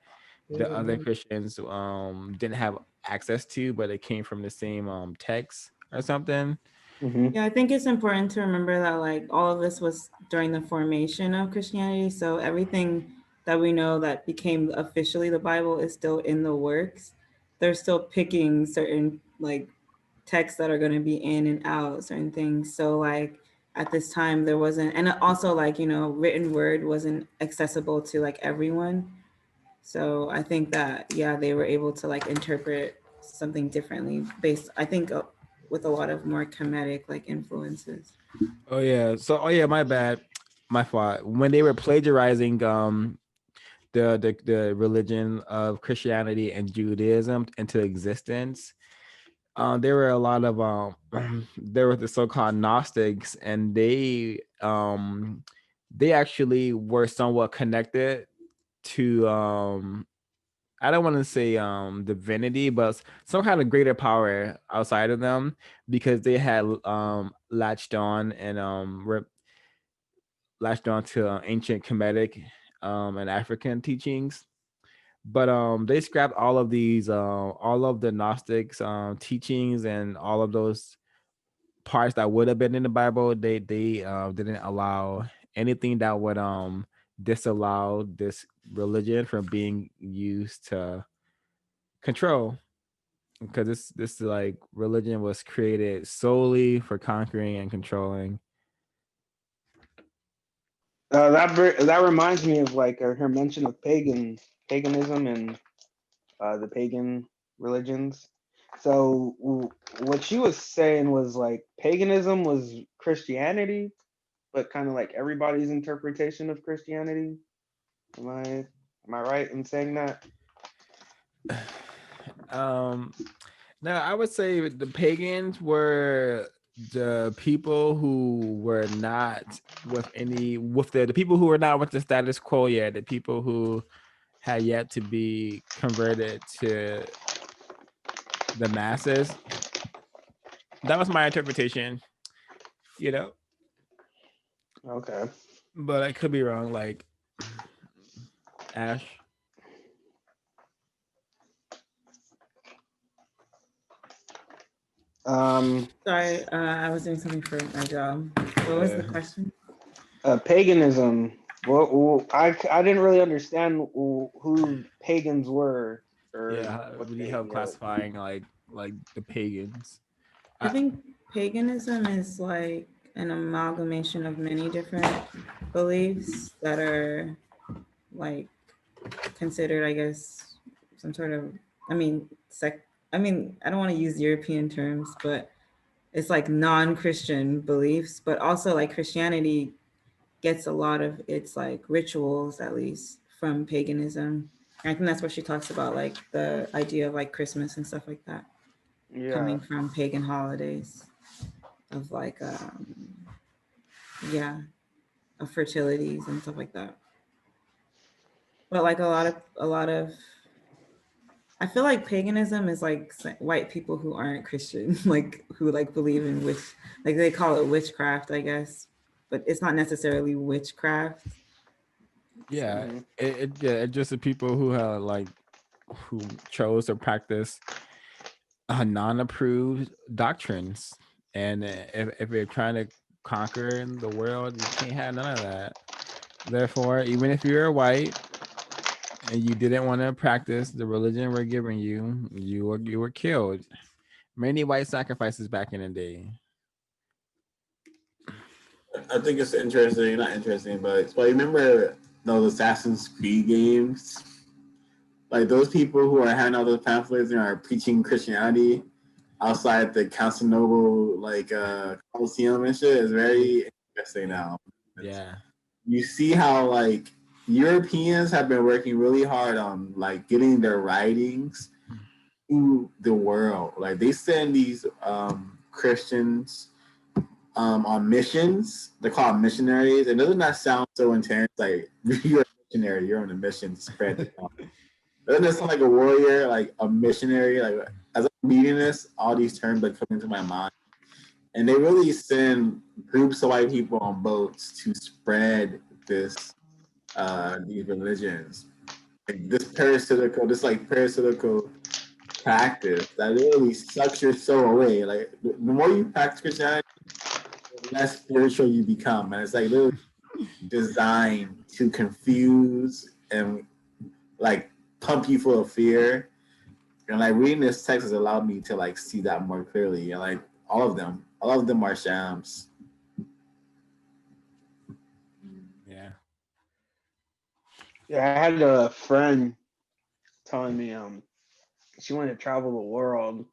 the other Christians didn't have access to, but it came from the same text or something. Mm-hmm. Yeah, I think it's important to remember that like all of this was during the formation of Christianity. So everything that we know that became officially the Bible is still in the works. They're still picking certain like texts that are going to be in and out, certain things. So like at this time there wasn't, and also like, written word wasn't accessible to like everyone. So I think that, yeah, they were able to like interpret something differently based, I think, with a lot of more comedic like influences. Oh yeah, my bad, my fault. When they were plagiarizing the religion of Christianity and Judaism into existence, there were a lot of there were the so-called Gnostics, and they actually were somewhat connected to I don't want to say divinity, but some kind of greater power outside of them, because they had latched on and latched on to ancient Kemetic and African teachings. But they scrapped all of the Gnostics teachings and all of those parts that would have been in the Bible. They didn't allow anything that would disallow this religion from being used to control, because this like religion was created solely for conquering and controlling. That reminds me of like her mention of paganism and the pagan religions. So what she was saying was like paganism was Christianity, but kind of like everybody's interpretation of Christianity. Am I right in saying that? No, I would say the pagans were the people who were not with the people who were not with the status quo yet, the people who had yet to be converted to the masses. That was my interpretation, you know, Okay. but I could be wrong. Like Ash. Sorry, I was doing something for my job. What was the question? Paganism. Well, I didn't really understand who pagans were, or Yeah, what would you they. help classifying like the pagans? I think paganism is like an amalgamation of many different beliefs that are like considered, I guess, some sort of, I mean, I don't want to use European terms, but it's like non-Christian beliefs, but also like Christianity gets a lot of its like rituals, at least, from paganism. And I think that's what she talks about, like the idea of like Christmas and stuff like that, Yeah. coming from pagan holidays of like, yeah, of fertilities and stuff like that. But like a lot of I feel like paganism is like white people who aren't Christian, like who like believe in like they call it witchcraft, I guess, but it's not necessarily witchcraft. Yeah, Mm-hmm. it's just the people who have who chose to practice non-approved doctrines, and if you're trying to conquer the world, you can't have none of that. Therefore, even if you're white and you didn't want to practice the religion we're giving you, you were killed. Many white sacrifices back in the day. I think it's interesting, not interesting, but you remember those Assassin's Creed games? Like those people who are handing out those pamphlets and are preaching Christianity outside the Constantinople Colosseum and shit is very interesting now. Yeah. You see how like Europeans have been working really hard on like getting their writings to the world. Like they send these Christians on missions. They call them missionaries. And doesn't that sound so intense? Like you're a missionary, you're on a mission to spread the gospel. Doesn't it sound like a warrior, like a missionary? Like as I'm reading this, all these terms are coming to my mind. And they really send groups of white people on boats to spread these religions. Like this parasitical practice that really sucks your soul away. Like the more you practice Christianity, the less spiritual you become. And it's like literally designed to confuse and like pump you full of fear. And like reading this text has allowed me to like see that more clearly. And like all of them are shams. Yeah. Yeah, I had a friend telling me she wanted to travel the world,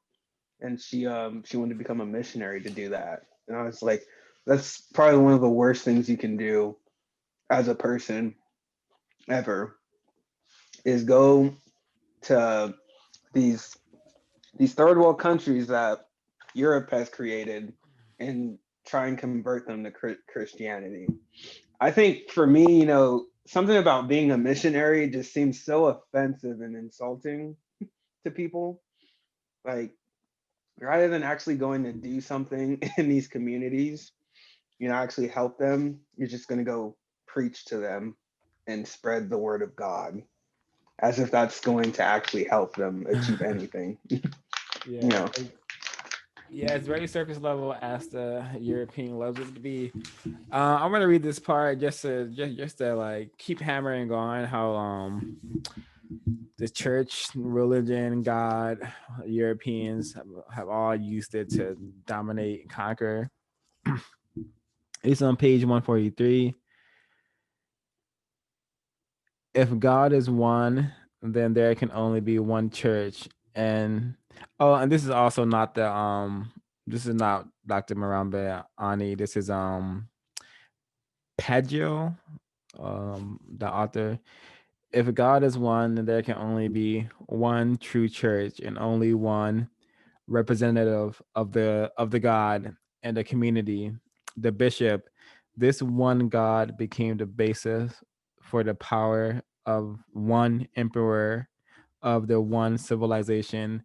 and she wanted to become a missionary to do that. And I was like, that's probably one of the worst things you can do as a person ever, is go to these third world countries that Europe has created and try and convert them to Christianity. I think for me, something about being a missionary just seems so offensive and insulting to people. Like, rather than actually going to do something in these communities, actually help them, you're just going to go preach to them and spread the word of God, as if that's going to actually help them achieve anything. Yeah. Yeah, it's very surface level as the European loves it to be. I'm gonna read this part just to like keep hammering on how the church, religion, God, Europeans have all used it to dominate and conquer. It's on page 143. If God is one, then there can only be one church. And this is also not this is not Dr. Marimba Ani. This is Paggio, the author. If God is one, then there can only be one true church and only one representative of the God and the community, the bishop. This one God became the basis for the power of one emperor of the one civilization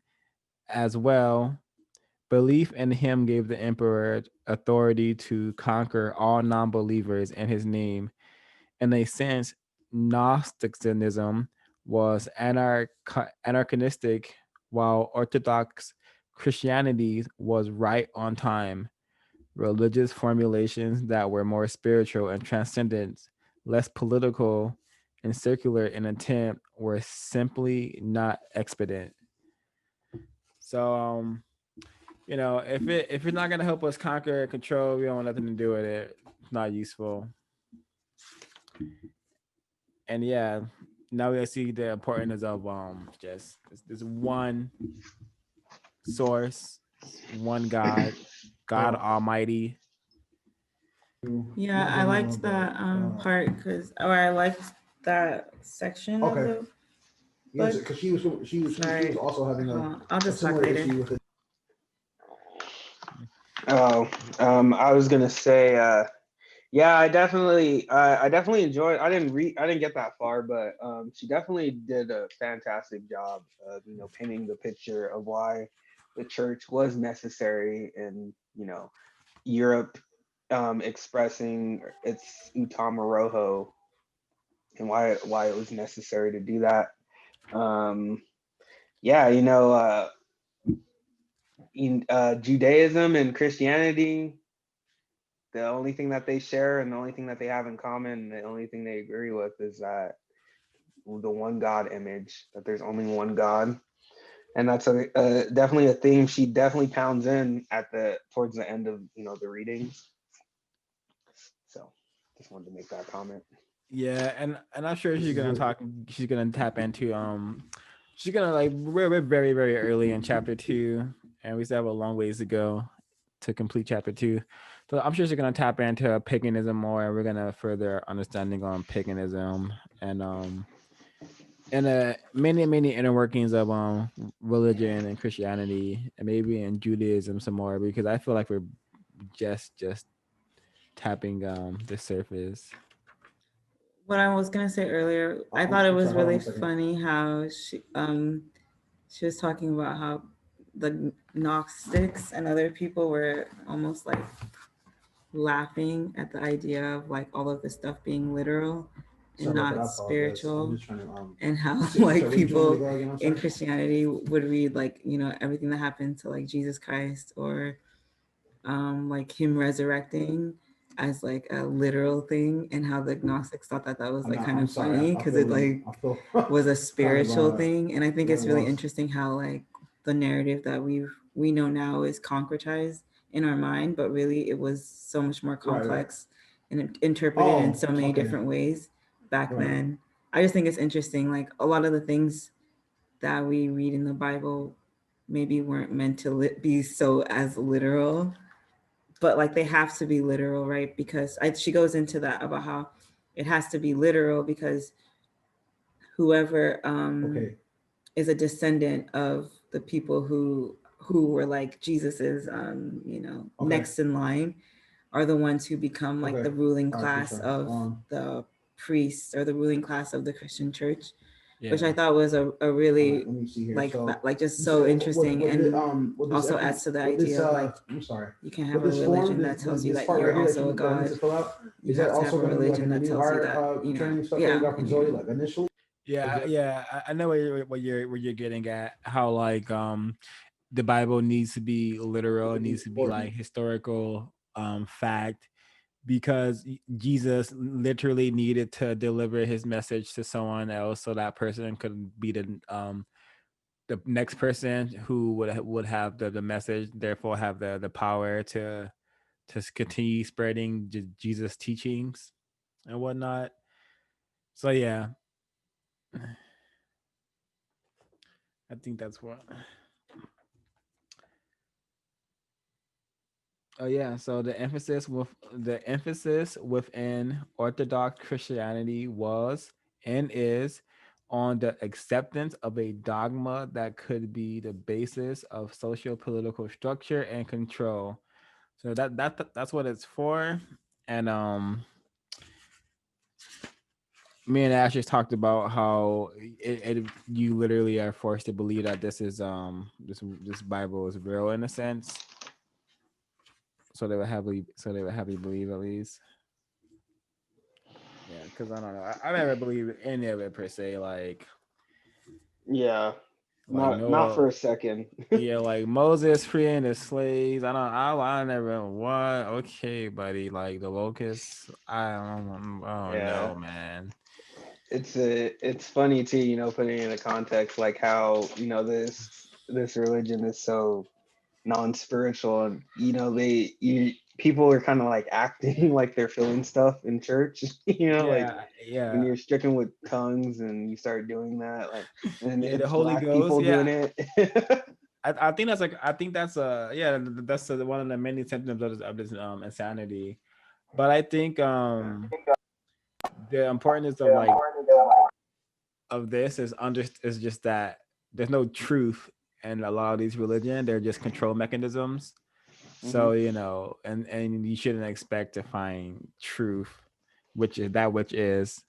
as well. Belief in him gave the emperor authority to conquer all non-believers in his name. In a sense, Gnosticism was anarchistic, while Orthodox Christianity was right on time. Religious formulations that were more spiritual and transcendent, less political and circular in intent, were simply not expedient. So, if it's not gonna help us conquer and control, we don't want nothing to do with it. It's not useful. And yeah, now we see the importance of just this one source, one God, God Almighty. Yeah, I liked that part I liked that section of the Yes, book. because she was also having I'll just talk later. I was gonna say, yeah, I definitely enjoyed. I didn't get that far, but she definitely did a fantastic job of painting the picture of why the church was necessary in Europe, expressing its Utama Rojo and why it was necessary to do that. Yeah, in Judaism and Christianity, the only thing that they share and the only thing that they have in common, and the only thing they agree with is that the one God image, that there's only one God. And that's definitely a theme she definitely pounds in towards the end of the readings. So just wanted to make that comment. Yeah, and I'm sure she's gonna tap into she's gonna like we're very, very early in chapter 2, and we still have a long ways to go to complete chapter 2. So I'm sure she's gonna tap into paganism more, and we're gonna further understanding on paganism and many inner workings of religion and Christianity, and maybe in Judaism some more, because I feel like we're just tapping the surface. What I was gonna say earlier, I thought it was really funny how she was talking about how the Gnostics and other people were almost like laughing at the idea of like all of this stuff being literal and not spiritual, and how like people in Christianity would read like everything that happened to like Jesus Christ or like him resurrecting as like a literal thing, and how the Gnostics thought that was like kind of funny because it like was a spiritual thing. And I think it's really interesting how like the narrative that we know now is concretized in our mind, but really it was so much more complex and interpreted in so many different ways back then. I just think it's interesting, like a lot of the things that we read in the Bible maybe weren't meant to be so as literal, but like they have to be literal, right? Because she goes into that about how it has to be literal because whoever is a descendant of the people who were like Jesus's next in line are the ones who become like the ruling class of the priests or the ruling class of the Christian church, Yeah. which I thought was a really let me see here. like just so interesting, and also adds to the idea of like I'm sorry. you can have a religion that tells you that you're also a god. You have to have a religion that tells you that, you know, yeah. Initially. Yeah, I know what you're getting at. How like the Bible needs to be literal, it needs to be like historical fact, because Jesus literally needed to deliver his message to someone else so that person could be the next person who would have the message, therefore have the power to continue spreading Jesus teachings and whatnot. So yeah, I think that's what. Oh yeah, so the emphasis within Orthodox Christianity was and is on the acceptance of a dogma that could be the basis of socio-political structure and control. So that's what it's for. And me and Ash just talked about how you literally are forced to believe that this is this Bible is real in a sense. So they would have you believe at least. Yeah, because I don't know. I never believe any of it per se. Like Yeah, like not for Noah. a second. Yeah, like Moses freeing the slaves. I never what. Okay, buddy. Like the locusts. I don't. Oh Yeah, no, man. it's funny too, you know, putting it in a context like how, you know, this religion is so non-spiritual, and you know people are kind of like acting like they're feeling stuff in church. You know, like Yeah. when you're stricken with tongues and you start doing that, like, and Yeah, the it's Holy black Ghost. people Yeah. doing it. I think that's that's one of the many symptoms of this insanity. But I think the importance of like of this is just that there's no truth in a lot of these religion. They're just control mechanisms. So you know, and you shouldn't expect to find truth, which is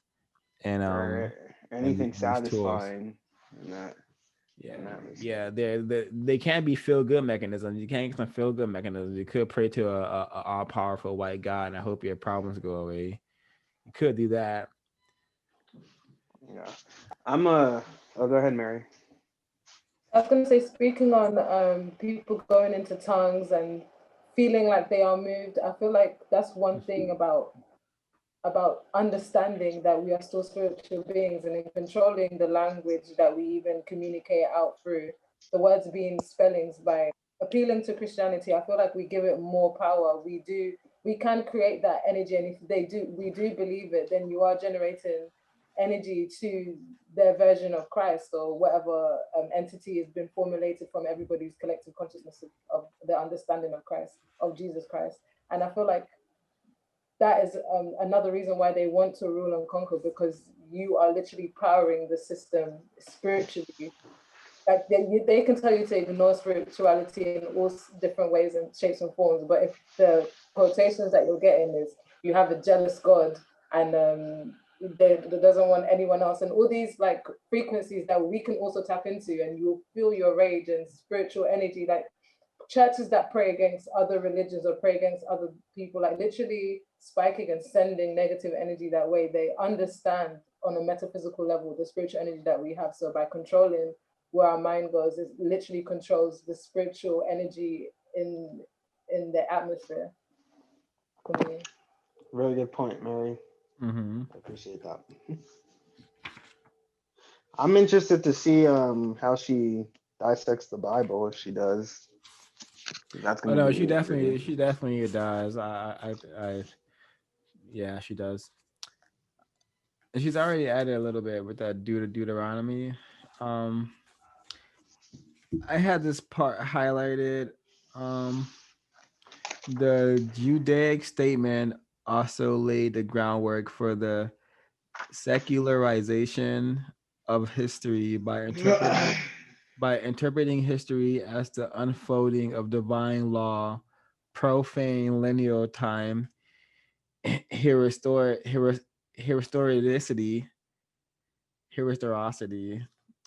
and Or and anything these tools. satisfying in that. Yeah, they can't be feel good mechanisms. You can't get some feel good mechanisms. You could pray to a all powerful white God and I hope your problems go away. You could do that. Yeah, oh, go ahead, Mary. I was going to say, speaking on people going into tongues and feeling like they are moved, I feel like that's one thing about understanding that we are still spiritual beings, and in controlling the language that we even communicate out through, the words being spellings. By appealing to Christianity, I feel like we give it more power. We can create that energy, and if we do believe it, then you are generating energy to their version of Christ, or whatever entity has been formulated from everybody's collective consciousness of their understanding of Christ, of Jesus Christ. And I feel like that is another reason why they want to rule and conquer, because you are literally powering the system spiritually. Like they can tell you to ignore spirituality in all different ways and shapes and forms, but if the quotations that you're getting is you have a jealous God, and that doesn't want anyone else, and all these like frequencies that we can also tap into, and you'll feel your rage and spiritual energy, like churches that pray against other religions or pray against other people, like literally spiking and sending negative energy that way, they understand on a metaphysical level the spiritual energy that we have. So by controlling where our mind goes, it literally controls the spiritual energy in the atmosphere. Really good point, Mary. Mm-hmm. I appreciate that. I'm interested to see how she dissects the Bible, if she does. That's Oh gonna no, be she intriguing. definitely does. Yeah, she does. And she's already added a little bit with that Deuteronomy. Um, I had this part highlighted. Um, the Judaic statement also laid the groundwork for the secularization of history by interpreting history as the unfolding of divine law, profane lineal time, historicity,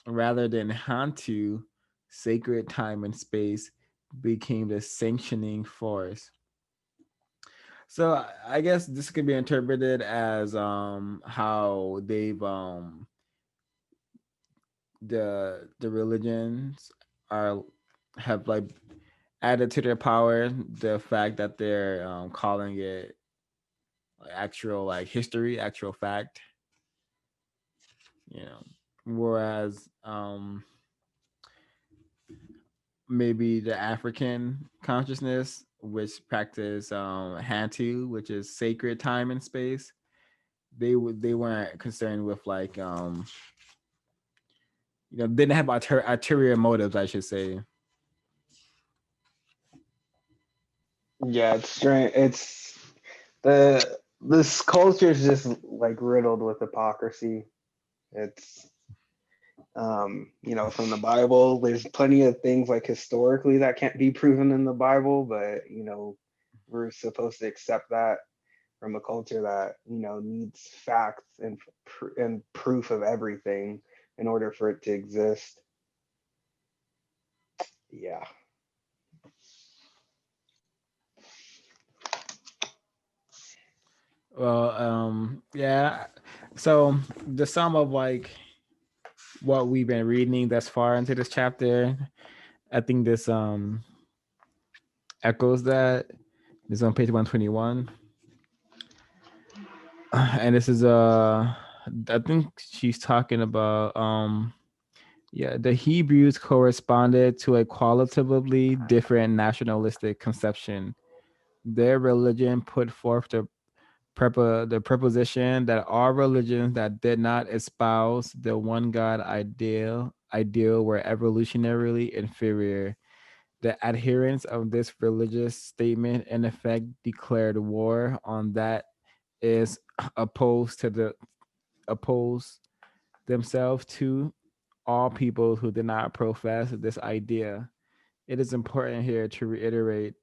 rather than Hantu, sacred time and space became the sanctioning force. So I guess this could be interpreted as how they've the religions are have like added to their power the fact that they're calling it actual like history, actual fact, you know. Whereas maybe the African consciousness, which practice Hantu, which is sacred time and space, they weren't concerned with like didn't have ulterior motives, I should say. Yeah, it's strange. It's this culture is just like riddled with hypocrisy. It's from the Bible, there's plenty of things like historically that can't be proven in the Bible, but we're supposed to accept that from a culture that needs facts and proof of everything in order for it to exist. Yeah. Well, yeah. So the sum of like what we've been reading thus far into this chapter, I think this echoes that. This is on page 121. And this is I think she's talking about yeah, the Hebrews corresponded to a qualitatively different nationalistic conception. Their religion put forth the proposition that all religions that did not espouse the one God ideal were evolutionarily inferior. The adherents of this religious statement in effect declared war on that is opposed themselves to all people who did not profess this idea. It is important here to reiterate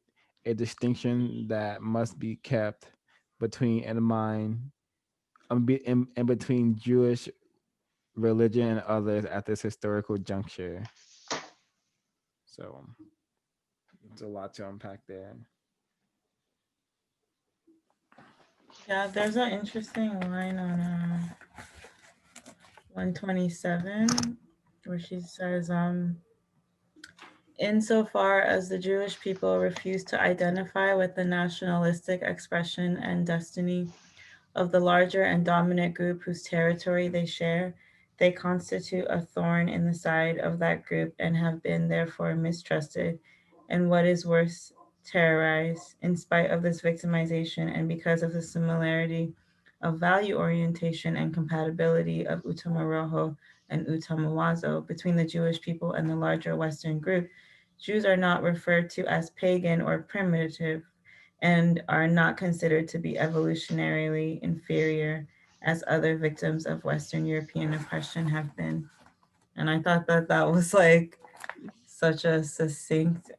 a distinction that must be kept between in mind in between Jewish religion and others at this historical juncture. So it's a lot to unpack there. Yeah, there's an interesting line on 127 where she says, insofar as the Jewish people refuse to identify with the nationalistic expression and destiny of the larger and dominant group whose territory they share, they constitute a thorn in the side of that group and have been therefore mistrusted, and what is worse, terrorized. In spite of this victimization and because of the similarity of value orientation and compatibility of Utamaroho and Utamawazo between the Jewish people and the larger Western group, Jews are not referred to as pagan or primitive and are not considered to be evolutionarily inferior as other victims of Western European oppression have been. And I thought that that was like such a succinct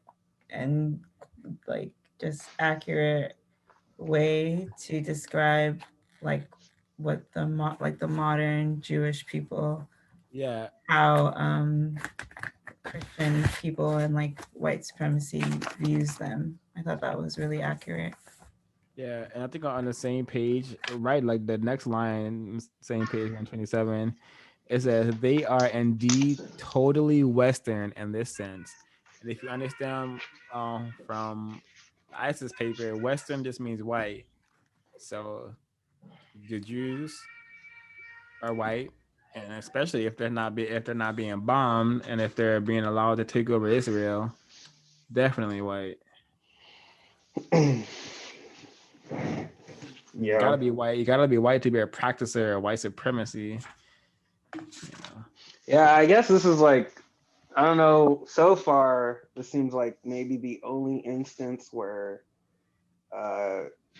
and like just accurate way to describe like what the modern Jewish people, Yeah, how Christian people and like white supremacy views them. I thought that was really accurate. yeah, and I think on the same page, right, like the next line, same page 127, it says they are indeed totally Western in this sense. And if you understand from ISIS paper, Western just means white. So the Jews are white, and especially if if they're not being bombed and if they're being allowed to take over Israel, definitely white. You Yeah. gotta be white. You gotta be white to be a practicer of white supremacy. You know. Yeah, I guess this is like, I don't know, so far this seems like maybe the only instance where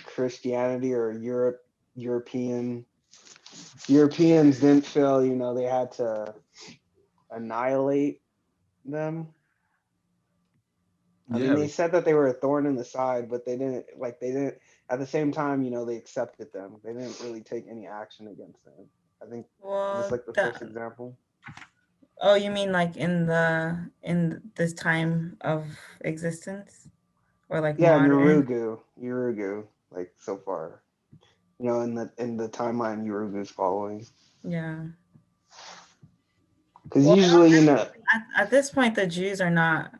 Christianity or Europeans didn't feel they had to annihilate them. I mean, they said that they were a thorn in the side, but they didn't at the same time, they accepted them. They didn't really take any action against them. I think just Well, like the first example. Oh, you mean like in this time of existence, or like Yeah, modern? Yurugu, like so far, in the timeline Yurugu's following. Yeah. Because Well, usually, at this point, the Jews are not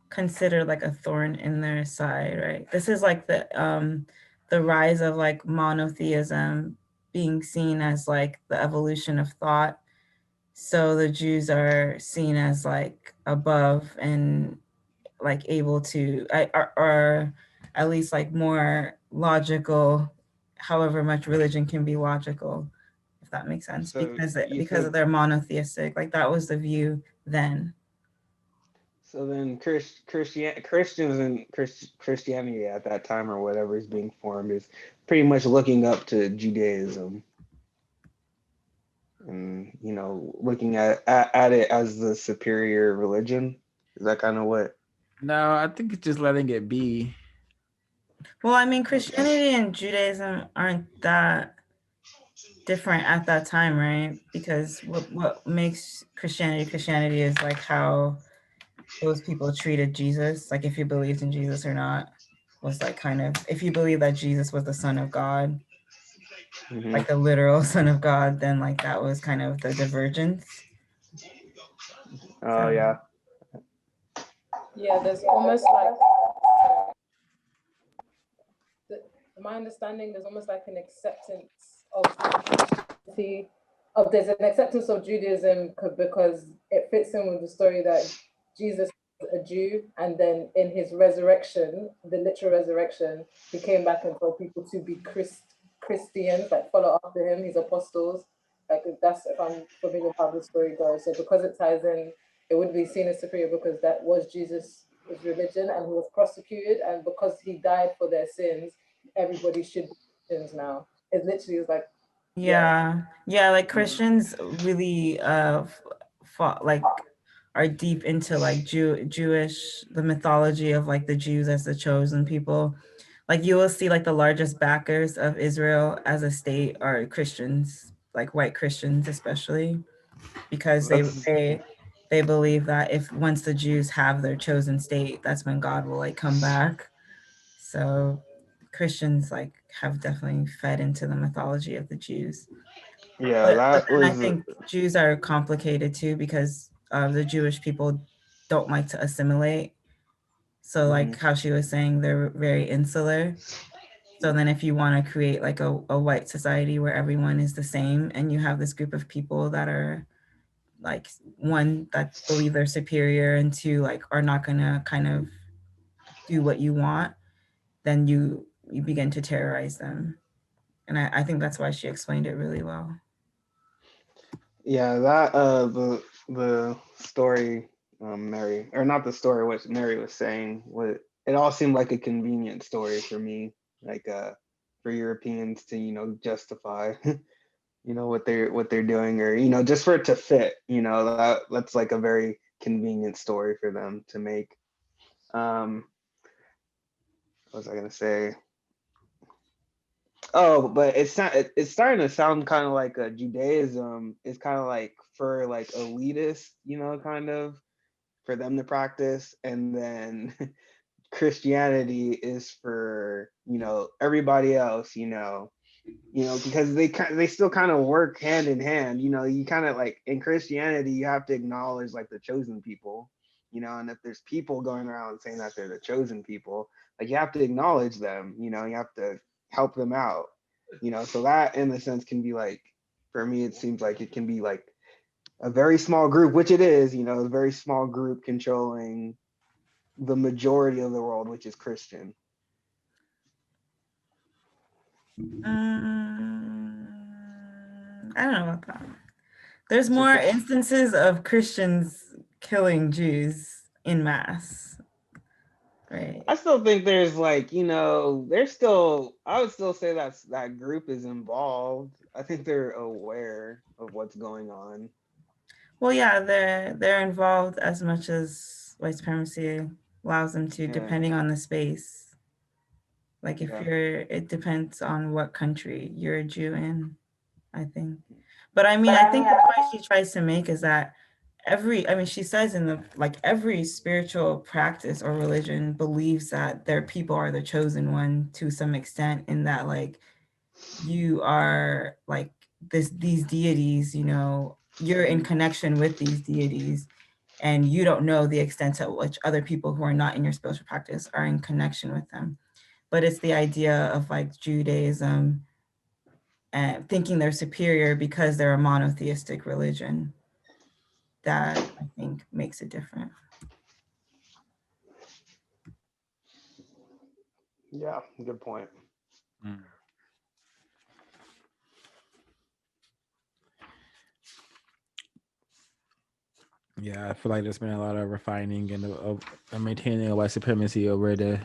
considered like a thorn in their side, right? This is like the rise of like monotheism being seen as like the evolution of thought. So the Jews are seen as like above and like able to or at least like more logical, however much religion can be logical, if that makes sense, so you because think of their monotheistic, like that was the view then. so then Christians and Christianity at that time or whatever is being formed is pretty much looking up to Judaism and looking at it as the superior religion. Is that kind of what? No, I think it's just letting it be. Well, I mean, Okay. Christianity and Judaism aren't that different at that time, right? Because what makes Christianity is like how those people treated Jesus, like if you believed in Jesus or not, was like kind of, if you believe that Jesus was the Son of God, like the literal Son of God, then like that was kind of the divergence. Oh yeah. Yeah, there's almost like my understanding. There's almost like an acceptance of there's an acceptance of Judaism because it fits in with the story that Jesus was a Jew, and then in his resurrection, the literal resurrection, he came back and told people to be Christians, like follow after him, his apostles. Like if I'm familiar with how the story goes. So because it ties in, it would be seen as superior because that was Jesus' religion, and he was prosecuted, and because he died for their sins, everybody should be Christians now. It literally is like Yeah, like Christians really fought, like are deep into like Jewish, the mythology of like the Jews as the chosen people. Like you will see like the largest backers of Israel as a state are Christians, like white Christians especially, because they believe that if once the Jews have their chosen state, that's when God will like come back. So Christians like have definitely fed into the mythology of the Jews. Yeah, But that then I was think Jews are complicated too because the Jewish people don't like to assimilate. So like how she was saying, they're very insular. So then if you want to create like a white society where everyone is the same and you have this group of people that are like, one, that believe they're superior, and two, like are not gonna kind of do what you want, then you begin to terrorize them. And I think that's why she explained it really well. Yeah, that the story, Mary, or not the story, what Mary was saying, it all seemed like a convenient story for me, like for Europeans to justify what they're doing, or just for it to fit, that's like a very convenient story for them to make. What was I gonna say? Oh, but it's starting to sound kind of like a Judaism is kind of like for like elitist, kind of for them to practice, and then Christianity is for everybody else, because they still kind of work hand in hand. You kind of like in Christianity, you have to acknowledge like the chosen people, and if there's people going around saying that they're the chosen people, like you have to acknowledge them, you have to help them out, so that in a sense can be like, for me, it seems like it can be like a very small group, which it is, a very small group controlling the majority of the world, which is Christian. I don't know about that. There's more instances of Christians killing Jews in mass, right? I still think there's like, I would still say that group is involved. I think they're aware of what's going on. Well, yeah, they're involved as much as white supremacy allows them to, depending on the space. Like if it depends on what country you're a Jew in, I think. But I mean, I think the point she tries to make is that she says in the, like, every spiritual practice or religion believes that their people are the chosen one to some extent, in that, like, you are like these deities, you know, you're in connection with these deities, and you don't know the extent to which other people who are not in your spiritual practice are in connection with them. But it's the idea of like Judaism and thinking they're superior because they're a monotheistic religion that I think makes it different. Yeah, good point. Yeah, I feel like there's been a lot of refining and of maintaining a white supremacy over the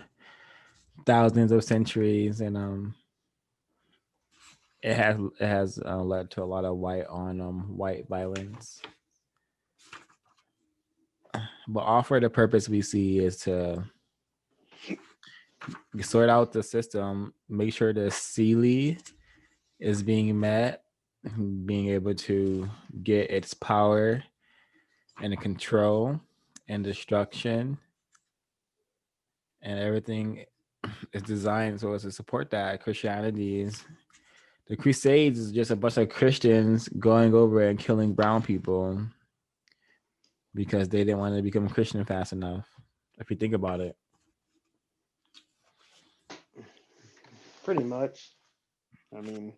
thousands of centuries, and it has led to a lot of white on white violence. But all for the purpose we see is to sort out the system, make sure the civility is being met, being able to get its power and control and destruction, and everything is designed so as to support that. The Crusades is just a bunch of Christians going over and killing brown people because they didn't want to become Christian fast enough, if you think about it. Pretty much. I mean,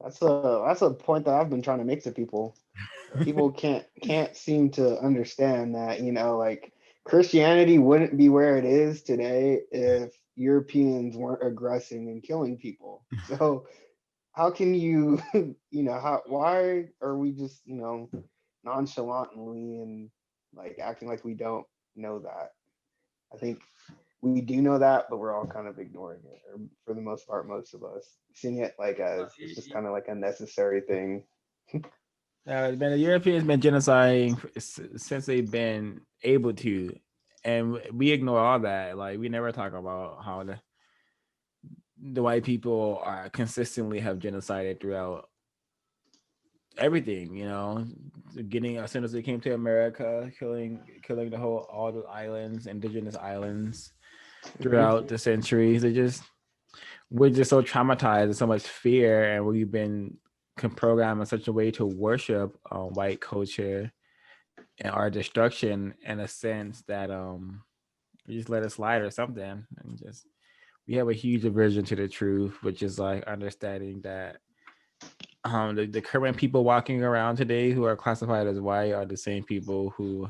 that's a point that I've been trying to make to people. People can't seem to understand that, you know, like, Christianity wouldn't be where it is today if Europeans weren't aggressing and killing people. So how can you, you know, why are we just, you know, nonchalantly and like acting like we don't know that? I think we do know that, but we're all kind of ignoring it, or for the most part, most of us seeing it like as it's just kind of like a necessary thing. The Europeans been genociding since they've been able to, and we ignore all that. Like, we never talk about how the white people are consistently have genocided throughout everything. You know, getting as soon as they came to America, killing all the islands, indigenous islands, throughout the centuries. We're just so traumatized and so much fear, and we've been programmed in such a way to worship white culture and our destruction, in a sense that we just let it slide or something, and just we have a huge aversion to the truth, which is like understanding that the current people walking around today who are classified as white are the same people who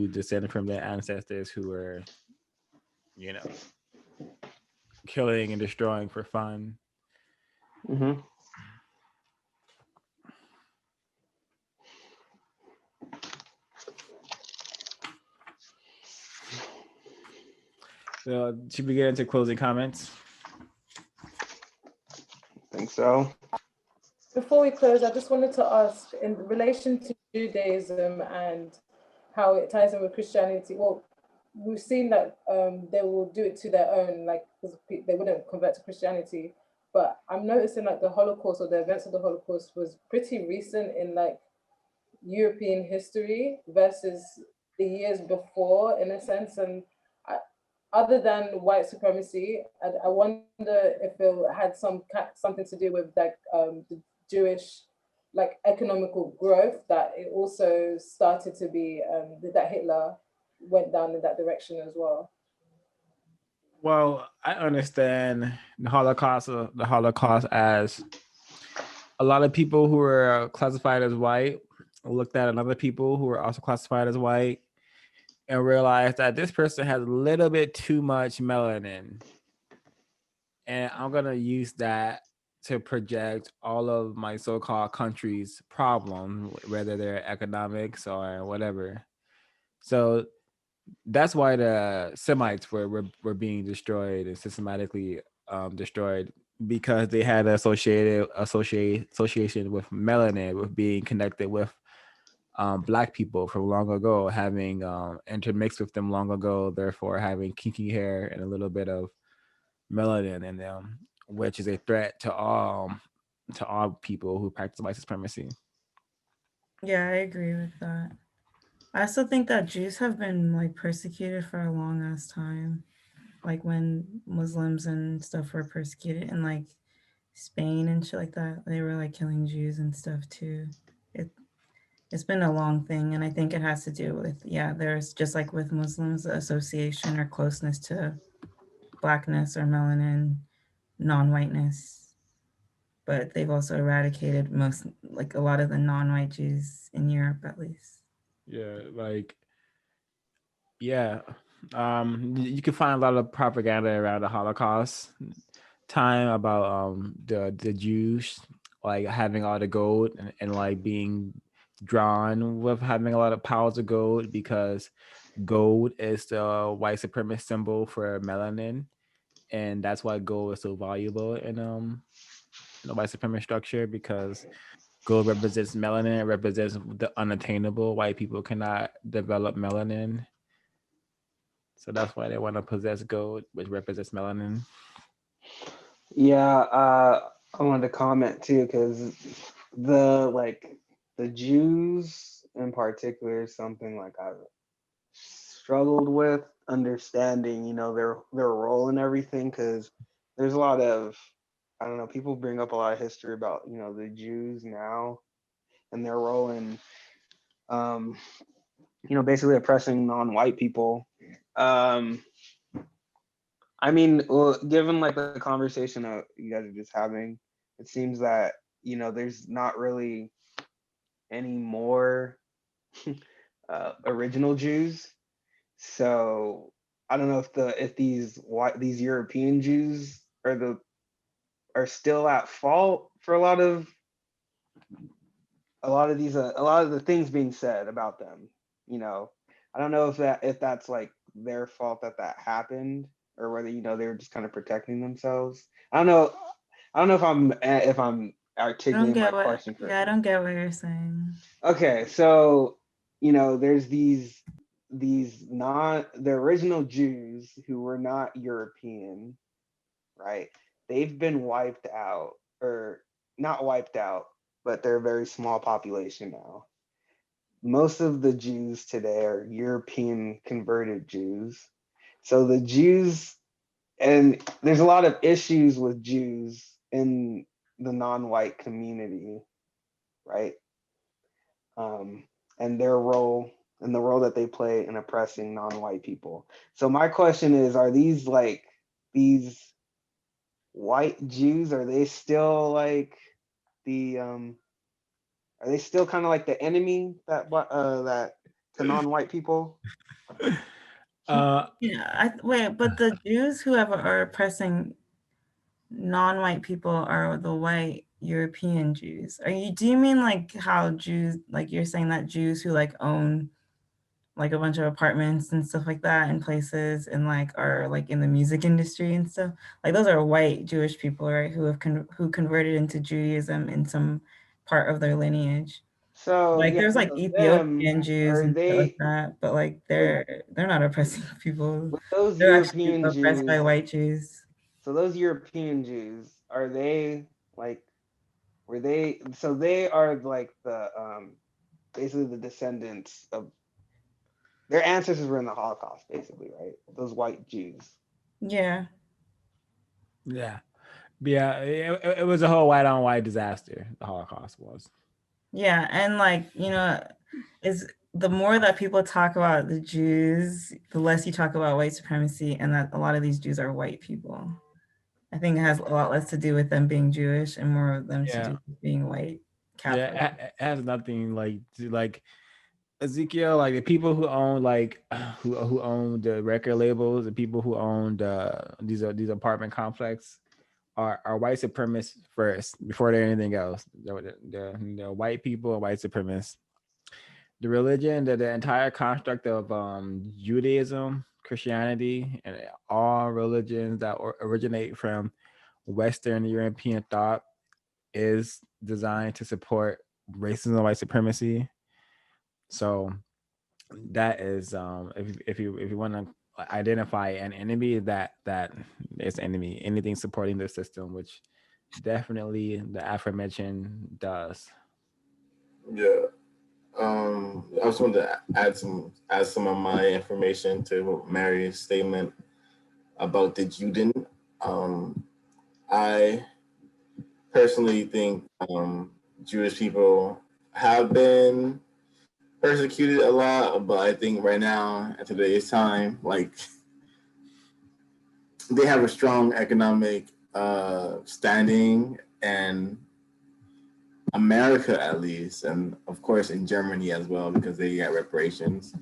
descended from their ancestors who were, you know, killing and destroying for fun. Mm-hmm. So should we get into closing comments? I think so. Before we close, I just wanted to ask, in relation to Judaism and how it ties in with Christianity. Well, we've seen that they will do it to their own, like, because they wouldn't convert to Christianity. But I'm noticing like the Holocaust, or the events of the Holocaust, was pretty recent in like European history versus the years before, in a sense. And other than white supremacy, I wonder if it had something to do with like the Jewish like economical growth, that it also started to be that Hitler went down in that direction as well. Well, I understand the Holocaust as a lot of people who were classified as white looked at another people who were also classified as white and realized that this person has a little bit too much melanin, and I'm gonna use that to project all of my so-called country's problem, whether they're economics or whatever. So that's why the Semites were being destroyed and systematically destroyed, because they had association with melanin, with being connected with Black people from long ago, having intermixed with them long ago, therefore having kinky hair and a little bit of melanin in them, which is a threat to all people who practice white supremacy. Yeah, I agree with that. I also think that Jews have been like persecuted for a long ass time. Like when Muslims and stuff were persecuted in like Spain and shit like that, they were like killing Jews and stuff too. It it's been a long thing, and I think it has to do with, yeah, there's just like with Muslims, the association or closeness to blackness or melanin, non-whiteness. But they've also eradicated most, like a lot of the non-white Jews in Europe, at least. Yeah, like yeah. You can find a lot of propaganda around the Holocaust time about the Jews like having all the gold and like being drawn with having a lot of piles of gold because gold is the white supremacist symbol for melanin, and that's why gold is so valuable in the white supremacist structure, because gold represents melanin, it represents the unattainable. White people cannot develop melanin, so that's why they want to possess gold, which represents melanin. Yeah, I wanted to comment too because the Jews in particular is something like I've struggled with understanding, their role in everything, because there's a lot of, I don't know, people bring up a lot of history about, the Jews now and their role in um, basically oppressing non-white people. Um, I mean, well, given like the conversation that you guys are just having, it seems that, there's not really any more original Jews. So I don't know if these European Jews are still at fault for a lot of the things being said about them. I don't know if that's like their fault that happened, or whether they were just kind of protecting themselves. I don't know if I'm I don't articulating my get what, question yeah, I correctly. don't get what you're saying. Okay, so there's these not the original Jews who were not European, right? They've been wiped out, or not wiped out, but they're a very small population now. Most of the Jews today are European converted Jews. So the Jews, and there's a lot of issues with Jews in the non-white community, right? Um, and their role and the role that they play in oppressing non-white people. So my question is, are these white Jews, are they still like the are they still kind of like the enemy that to non-white people? Uh, Yeah, wait, but the Jews who are oppressing non-white people are the white European Jews. Do you mean like how Jews, like you're saying that Jews who like own like a bunch of apartments and stuff like that in places and like are like in the music industry and stuff? Like those are white Jewish people, right? Who converted into Judaism in some part of their lineage. So Like yeah, there's like so them Ethiopian Jews are and shit like they that, but like with they're not oppressing people. with those They're actually European oppressed by Jews? white Jews. So those European Jews, are they like were they so they are like the basically the descendants of their ancestors were in the Holocaust, basically, right? Those white Jews. Yeah. yeah, yeah. It was a whole white on white disaster. The Holocaust was. Yeah. And like, is the more that people talk about the Jews, the less you talk about white supremacy and that a lot of these Jews are white people. I think it has a lot less to do with them being Jewish and more of them to Yeah, do with being white yeah. Catholic. It has nothing like Ezekiel, like the people who own who own the record labels, the people who own these apartment complex are white supremacists first before they're anything else. They're white people and white supremacists. The religion, the entire construct of Judaism, Christianity, and all religions that originate from Western European thought is designed to support racism and white supremacy. So that is if you want to identify an enemy, that is enemy, anything supporting the system, which definitely the aforementioned does. Yeah. I just wanted to add some of my information to Mary's statement about the Juden. I personally think Jewish people have been persecuted a lot, but I think right now at today's time, like they have a strong economic standing, and America at least, and of course in Germany as well, because they got reparations.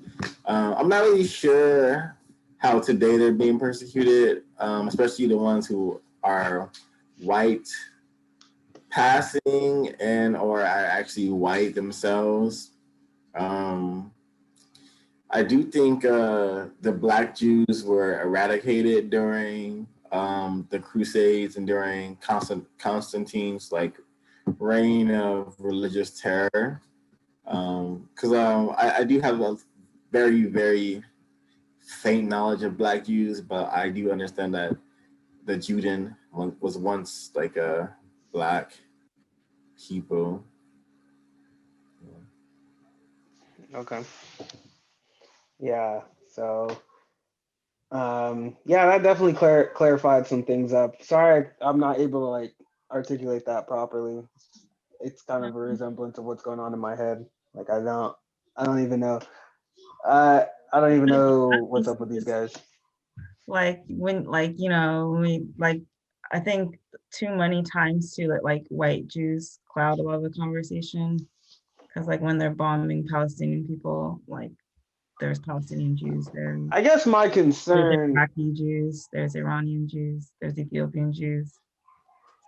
I'm not really sure how today they're being persecuted, especially the ones who are white passing and or are actually white themselves. I do think the Black Jews were eradicated during the Crusades and during Constantine's like reign of religious terror. Because I do have a very, very faint knowledge of Black Jews, but I do understand that the Juden was once like a Black people. Okay. Yeah. So, yeah, that definitely clarified some things up. Sorry, I'm not able to like articulate that properly. It's kind of a resemblance of what's going on in my head. Like I don't even know. I don't even know what's up with these guys. Like when, like, you know, we like, I think too many times too that like white Jews cloud a lot of the conversation, because like when they're bombing Palestinian people, like there's Palestinian Jews there. I guess my There's concern. Iraqi Jews, there's Iranian Jews, there's Ethiopian Jews.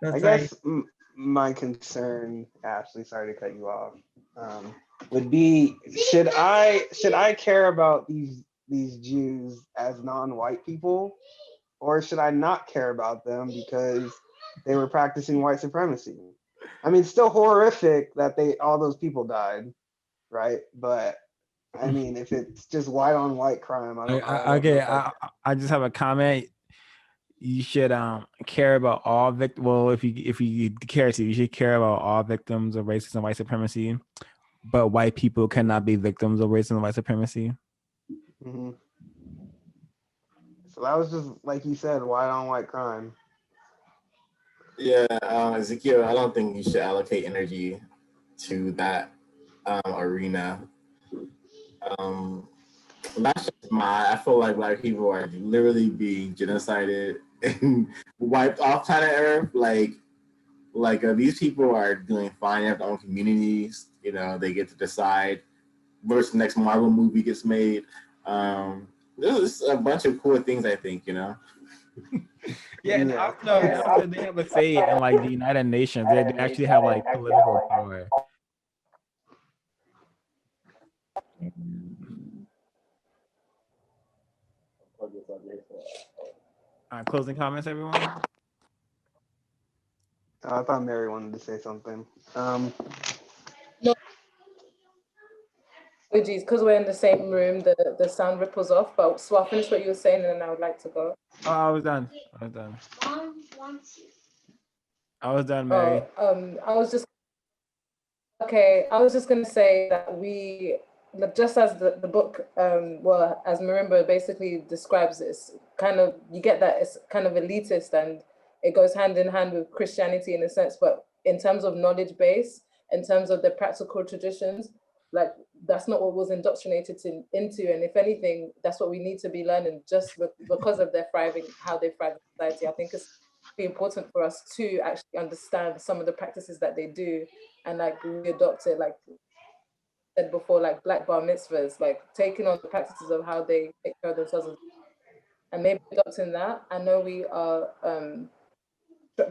So I it's guess like, my concern, Ashley, sorry to cut you off, would be should I care about these Jews as non-white people, or should I not care about them because they were practicing white supremacy? I mean, it's still horrific that all those people died, right? But I mean, if it's just white on white crime, I don't know Okay, if I. I just have a comment. You should care about all victims. Well, if you care to, you should care about all victims of racism and white supremacy. But white people cannot be victims of racism and white supremacy. Mm-hmm. So that was just like you said, white on white crime. Yeah, Ezekiel, I don't think you should allocate energy to that arena. That's just I feel like Black people are literally being genocided and wiped off planet Earth. These people are doing fine. They have their own communities. You know, they get to decide where's the next Marvel movie gets made. There's a bunch of cool things, I think. You know. Yeah, and Yeah. also they have a say in like the United Nations. They actually have like political power. Closing comments, everyone. I thought Mary wanted to say something. No, apologies, because we're in the same room, the sound ripples off. But so I'll finish what you were saying, and then I would like to go. Oh, I was done. I was done, Mary. I was just okay. I was just gonna say that just as the book, well, as Marimba basically describes this, kind of you get that it's kind of elitist and it goes hand in hand with Christianity in a sense, but in terms of knowledge base, in terms of the practical traditions, like that's not what was indoctrinated into, and if anything, that's what we need to be learning just because of their thriving, how they thrive in society. I think it's important for us to actually understand some of the practices that they do and like we adopt it, like said before, like black bar mitzvahs, like taking on the practices of how they take care of themselves and maybe adopting that. I know we are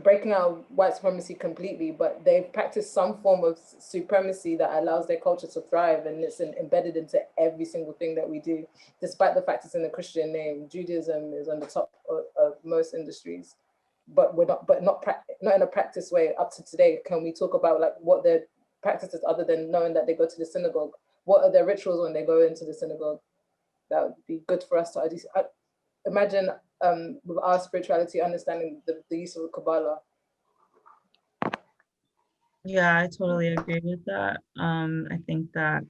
breaking out white supremacy completely, but they've practiced some form of supremacy that allows their culture to thrive, and it's embedded into every single thing that we do, despite the fact it's in the Christian name. Judaism is on the top of most industries, but not in a practice way. Up to today, can we talk about like what their practices other than knowing that they go to the synagogue? what are their rituals when they go into the synagogue. That would be good for us to imagine with our spirituality, understanding the use of Kabbalah. Yeah, I totally agree with that. I think that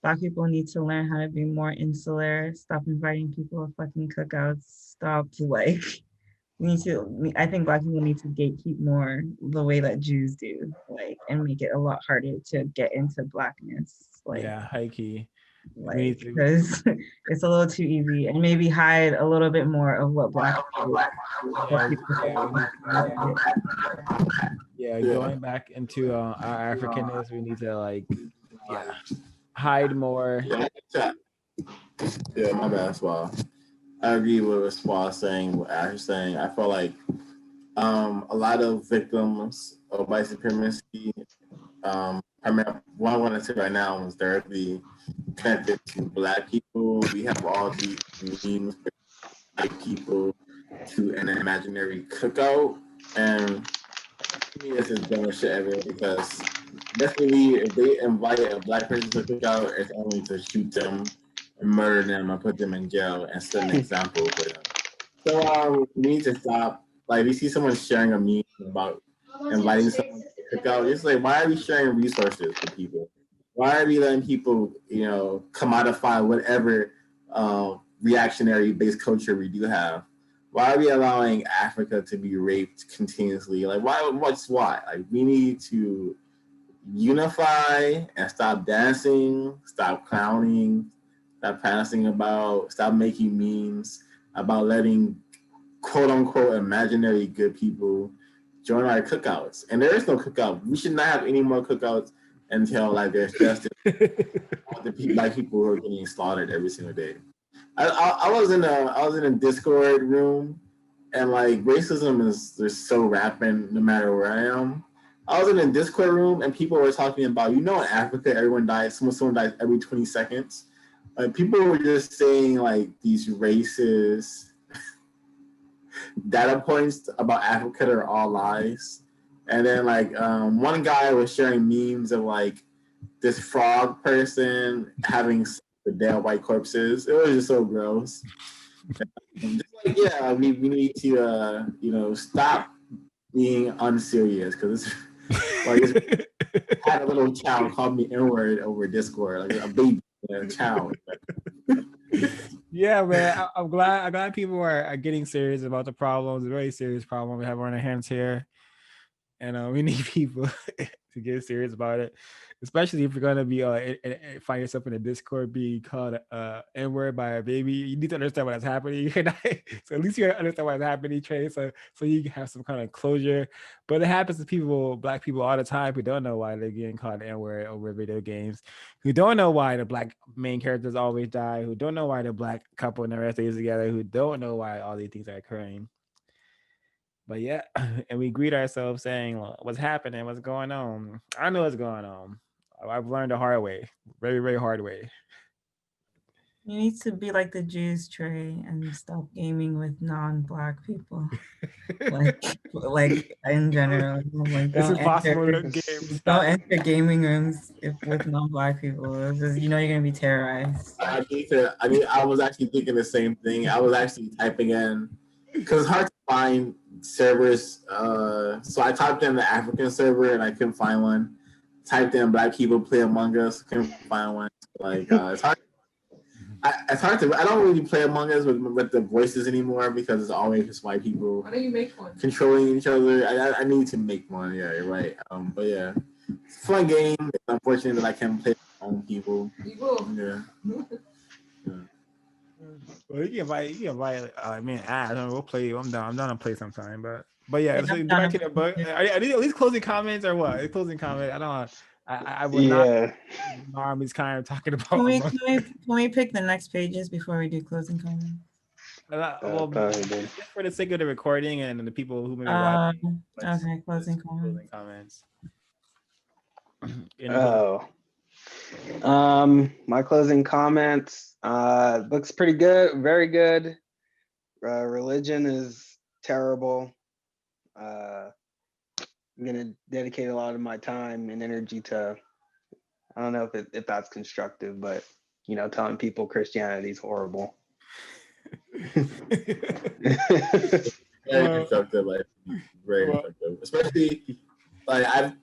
Black people need to learn how to be more insular, stop inviting people to fucking cookouts, stop like, I think Black people need to gatekeep more the way that Jews do, like, and make it a lot harder to get into Blackness. Like, yeah, high key. like, because it's a little too easy, and maybe hide a little bit more of what Black people. Yeah, going back into our Africanness, we need to like, hide more. Yeah, my bad, Swall. I agree with what Swall was saying, what Ash was saying. I feel like a lot of victims of white supremacy, I mean, what I want to say right now is directly connected to Black people. We have all these memes for white people to an imaginary cookout, and to me, this is dumbest shit ever because basically, if they invite a Black person to cookout, it's only to shoot them and murder them and put them in jail and set an example for them. So we need to stop. Like, we see someone sharing a meme about inviting someone to cookout. It's like, why are we sharing resources with people? Why are we letting people, commodify whatever reactionary based culture we do have? Why are we allowing Africa to be raped continuously? Like, why? What's why? Like, we need to unify and stop dancing, stop clowning, stop passing about, stop making memes about letting quote unquote imaginary good people join our cookouts. And there is no cookout. We should not have any more cookouts until like there's justice for the Black people who are getting slaughtered every single day. I was in a Discord room, and like racism is so rampant no matter where I am. I was in a Discord room and people were talking about, in Africa everyone dies, someone dies every 20 seconds. Like people were just saying like these racist data points about Africa that are all lies. And then like one guy was sharing memes of like this frog person having sex with dead white corpses. It was just so gross. Just like, yeah, we need to stop being unserious because it's like I had a little child called me N-word over Discord, like a baby, child. Yeah, man. I'm glad people are getting serious about the problem. It's a very serious problem we have on our hands here. And we need people to get serious about it, especially if you're gonna be find yourself in a Discord being called N-word by a baby. You need to understand what's happening. So at least you understand what's happening, Trey. So you can have some kind of closure. But it happens to people, Black people, all the time who don't know why they're getting called N-word over video games, who don't know why the Black main characters always die, who don't know why the Black couple never stays together, who don't know why all these things are occurring. But yeah, and we greet ourselves saying, what's happening? What's going on? I know what's going on. I've learned the hard way, very, very hard way. You need to be like the Jews, Trey, and stop gaming with non-Black people. like in general, like It's impossible to games. don't enter gaming rooms with non-Black people. It's just, you're gonna be terrorized. I was actually thinking the same thing. I was actually typing in because it's hard to find servers. So I typed in the African server and I couldn't find one. Typed in Black people play Among Us, couldn't find one. Like it's hard. It's hard to. I don't really play Among Us with the voices anymore because it's always just white people. Why don't you make one? Controlling each other. I need to make one. Yeah, you're right. But yeah, it's a fun game. It's unfortunate that I can't play with my own people. You will. Yeah. Well, you can invite. I mean, we'll play. I'm down to play sometime. But yeah, so go back to the book. Are these at least closing comments or what? Closing comment. I don't. I would not. Army's kind of talking about. Can we pick the next pages before we do closing comments? Well, just for the sake of the recording and the people who may be watching. Okay, closing comments. My closing comments. Book's pretty good, very good. Religion is terrible. I'm gonna dedicate a lot of my time and energy to I don't know if that's constructive, but telling people Christianity is horrible. Very constructive, like very constructive. Especially like I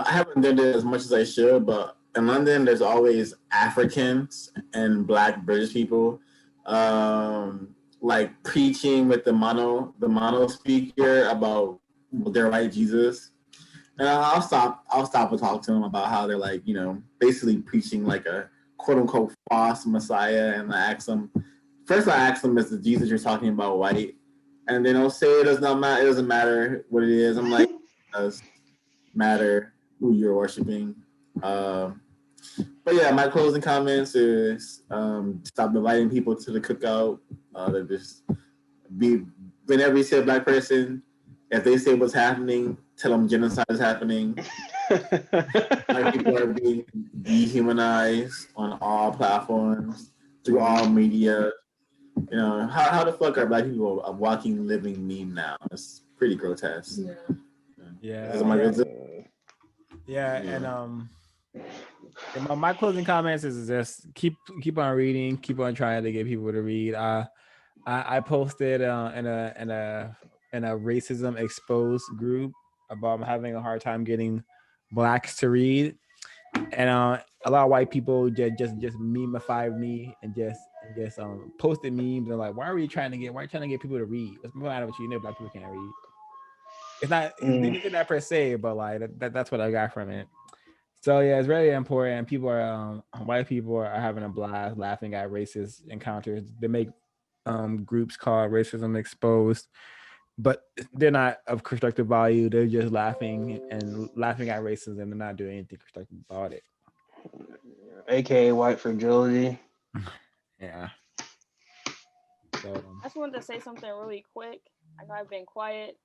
haven't done it as much as I should, but in London there's always Africans and Black British people, like preaching with the mono speaker about their white Jesus. And I'll stop and talk to them about how they're like, basically preaching like a quote unquote false Messiah, and I ask them, is the Jesus you're talking about white? And then they'll say it doesn't matter what it is. I'm like, it does matter who you're worshiping. But yeah, my closing comments is stop inviting people to the cookout. Just whenever you see a Black person, if they say what's happening, tell them genocide is happening. Black people are being dehumanized on all platforms, through all media. How the fuck are Black people a walking, living meme now? It's pretty grotesque. And my closing comments is just keep on reading, keep on trying to get people to read. I posted in a racism exposed group about having a hard time getting Blacks to read, and a lot of white people just memeified me and just posted memes and like, why are you trying to get people to read? What's the matter with you? Black people can't read. It's not they didn't that per se, but like that's what I got from it. So yeah, it's really important. People are white people are having a blast laughing at racist encounters. They make groups called Racism Exposed, but they're not of constructive value. They're just laughing at racism. They're not doing anything constructive about it. AKA white fragility. Yeah. So I just wanted to say something really quick. I know I've been quiet.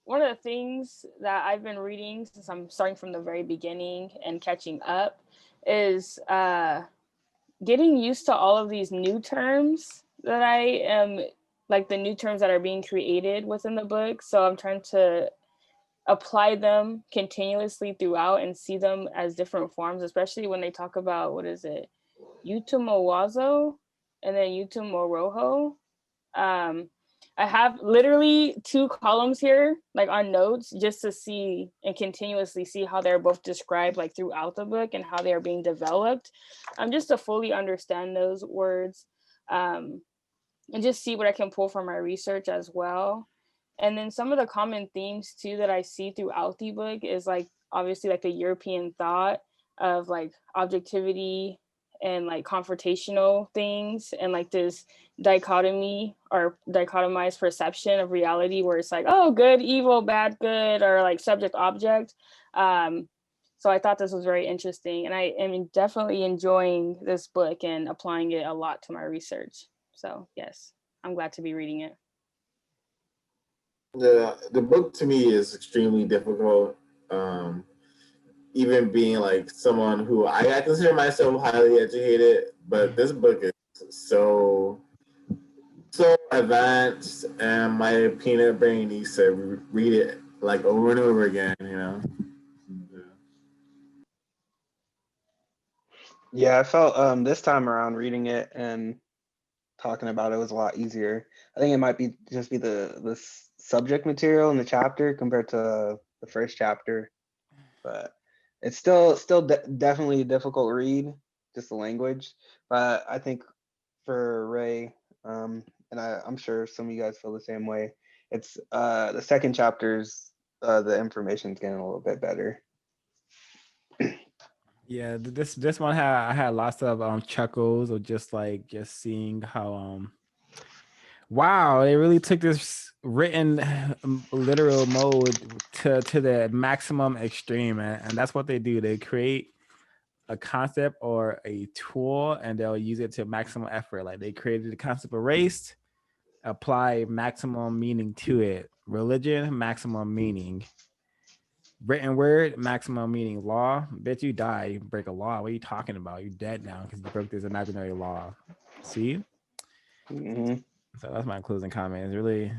One of the things that I've been reading since I'm starting from the very beginning and catching up is getting used to all of these new terms that I am, like the new terms that are being created within the book. So I'm trying to apply them continuously throughout and see them as different forms, especially when they talk about, what is it, Utumawazo and then Utumoroho. I have literally 2 columns here, like on notes, just to see and continuously see how they're both described like throughout the book and how they are being developed, just to fully understand those words, and just see what I can pull from my research as well. And then some of the common themes too that I see throughout the book is like obviously like the European thought of like objectivity and like confrontational things, and like this dichotomy or dichotomized perception of reality where it's like, oh, good, evil, bad, good, or like subject object. So I thought this was very interesting, and I am definitely enjoying this book and applying it a lot to my research. So yes, I'm glad to be reading it. The book to me is extremely difficult. Even being like someone who I consider myself highly educated, but this book is so advanced, and my peanut brain needs to read it like over and over again. Yeah, I felt this time around reading it and talking about it was a lot easier. I think it might be the subject material in the chapter compared to the first chapter, but it's still definitely a difficult read, just the language. But I think for Ray, and I'm sure some of you guys feel the same way, it's the second chapter's the information's getting a little bit better. Yeah, this one I had lots of chuckles of just seeing how wow, they really took this written literal mode to the maximum extreme, and that's what they do. They create a concept or a tool and they'll use it to maximum effort. Like they created the concept of race, apply maximum meaning to it. Religion, maximum meaning. Written word, maximum meaning. Law, bitch, you die, you break a law. What are you talking about? You're dead now because you broke this imaginary law. See? Mm-hmm. So that's my closing comment. It's really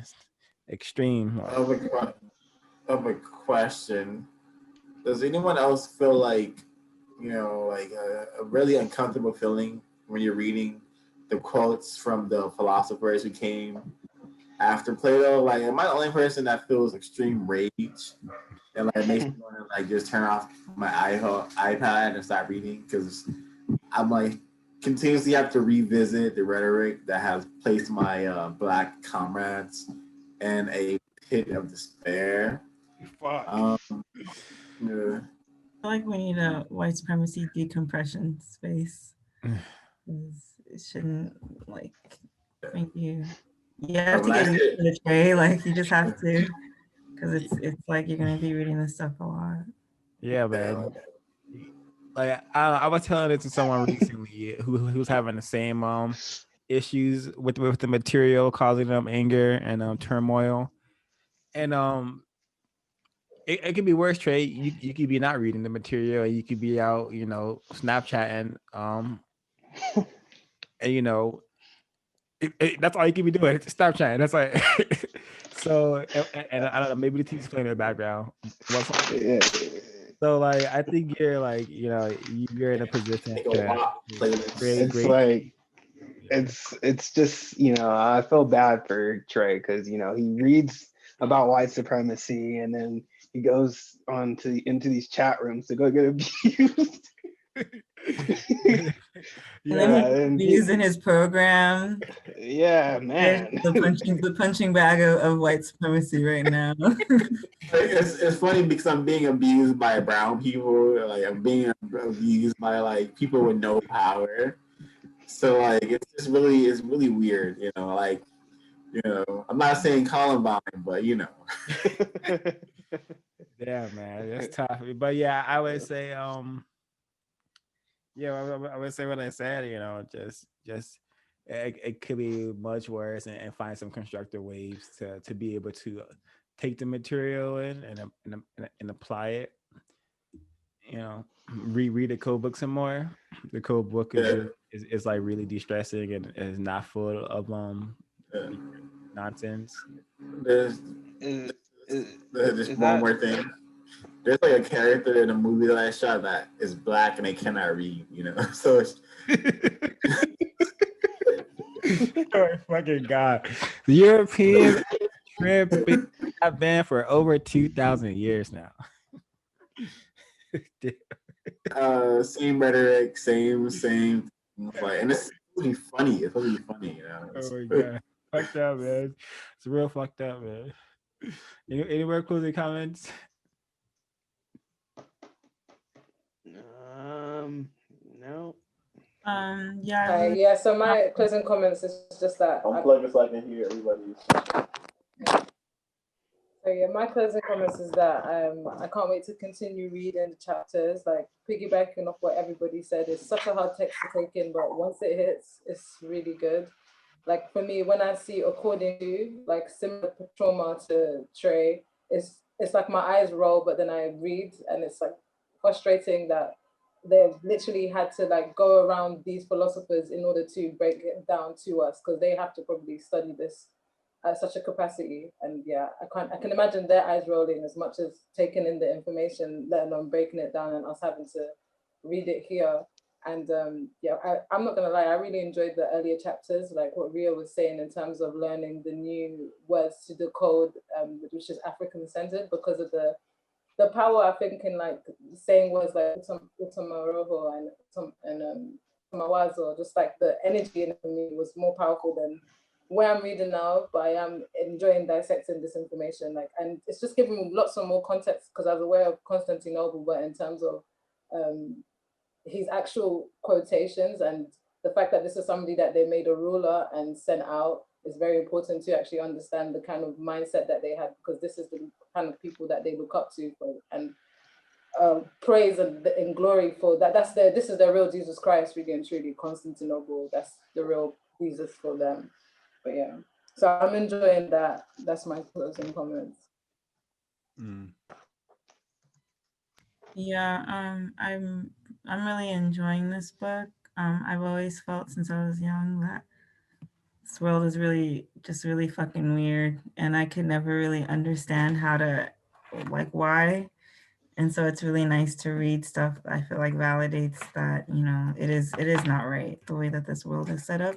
extreme. Of a question. Does anyone else feel like you know, like a really uncomfortable feeling when you're reading the quotes from the philosophers who came after Plato. Like, am I the only person that feels extreme rage and like makes me want to like just turn off my iPad and start reading? Because I'm like continuously have to revisit the rhetoric that has placed my black comrades in a pit of despair. Fuck. Yeah. I feel like we need a white supremacy decompression space. It shouldn't like make you. You have to get used to the tray. Like you just have to, because it's like you're gonna be reading this stuff a lot. Yeah, man. Like I was telling it to someone recently who was having the same issues with the material, causing them anger and turmoil, and it could be worse, Trey. You could be not reading the material, you could be out, Snapchatting, and that's all you could be doing. It's Snapchat. That's like so, and I don't know, maybe the TV's playing in the background. Yeah. So like, I think you're like, you're in a position to create It's great. like it's just I feel bad for Trey because he reads about white supremacy and then he goes into these chat rooms to go get abused. And then he's in his program. Yeah, man. The punching bag of white supremacy right now. It's funny because I'm being abused by brown people. Like I'm being abused by like people with no power. So like it's really weird, like I'm not saying Columbine, but Yeah, man, that's tough. But yeah, I would say I would say what I said, just it could be much worse, and find some constructive ways to be able to take the material in and apply it. Reread the code book some more. The code book is like really de-stressing and is not full of nonsense. There's one more thing. There's like a character in a movie that I shot that is black and they cannot read, So it's oh fucking god. The European tripping have been for over 2,000 years now. same rhetoric, same like, and it's supposed to be funny. It's supposed to be funny, Oh my god. Fucked up, man. It's real fucked up, man. Any more closing comments? No. Yeah. Yeah. So my closing comments is just that. Unplug it so I can hear everybody's. So yeah, my closing comments is that I can't wait to continue reading the chapters. Like piggybacking off what everybody said, it's such a hard text to take in, but once it hits, it's really good. Like for me, when I see according to like similar trauma to Trey, it's like my eyes roll, but then I read and it's like frustrating that they've literally had to like go around these philosophers in order to break it down to us because they have to probably study this at such a capacity. And yeah, I can imagine their eyes rolling as much as taking in the information, let alone breaking it down and us having to read it here. And I'm not gonna lie, I really enjoyed the earlier chapters, like what Ria was saying in terms of learning the new words to decode, which is African-centered, because of the power, I think, in like saying words like Utomaroho and Mawazo, just like the energy in it for me was more powerful than where I'm reading now, but I am enjoying dissecting this information. Like, and it's just giving me lots of more context because I was aware of Constantinople, but in terms of his actual quotations and the fact that this is somebody that they made a ruler and sent out is very important to actually understand the kind of mindset that they had, because this is the kind of people that they look up to for, and praise and glory for that. This is the real Jesus Christ, really and truly. Constantinople, that's the real Jesus for them. But yeah, so I'm enjoying that. That's my closing comments. Yeah, I'm really enjoying this book. I've always felt since I was young that this world is really fucking weird, and I could never really understand how to, like, why. And so it's really nice to read stuff that I feel like validates that, you know, it is not right the way that this world is set up.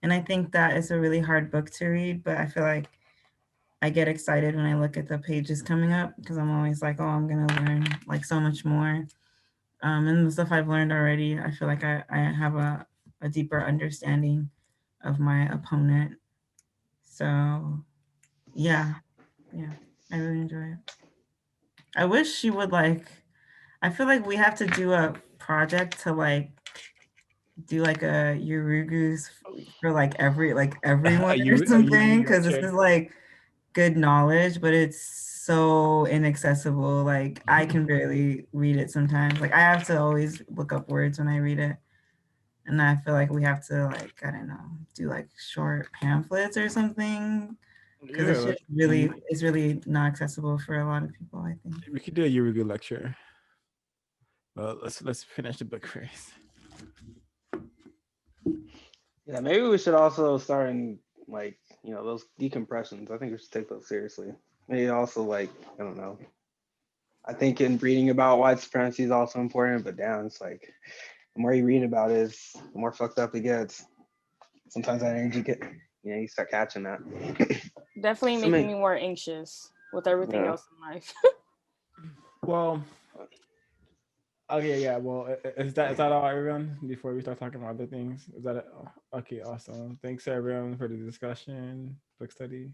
And I think that it's a really hard book to read, but I feel like I get excited when I look at the pages coming up because I'm always like, oh, I'm gonna learn like so much more. And the stuff I've learned already, I feel like I have a deeper understanding of my opponent. So yeah, I really enjoy it. I wish she would like, I feel like we have to do a project to like do like a Yurugu's for like everyone or something, because this is like good knowledge, but it's so inaccessible. Like I can barely read it sometimes. Like I have to always look up words when I read it. And I feel like we have to like, I don't know, do like short pamphlets or something. Because it's just really, it's really not accessible for a lot of people, I think. We could do a Yurugu lecture. Well, let's finish the book first. Yeah, maybe we should also start in like, you know, those decompressions. I think we should take those seriously. Maybe also like, I don't know. I think in reading about white supremacy is also important, but damn, it's like the more you read about it, the more fucked up it gets. Sometimes that energy you start catching that. Definitely making me more anxious with everything else in life. Well, okay, yeah. Well, is that all, everyone? Before we start talking about other things, is that it? Okay? Awesome. Thanks everyone for the discussion, book study.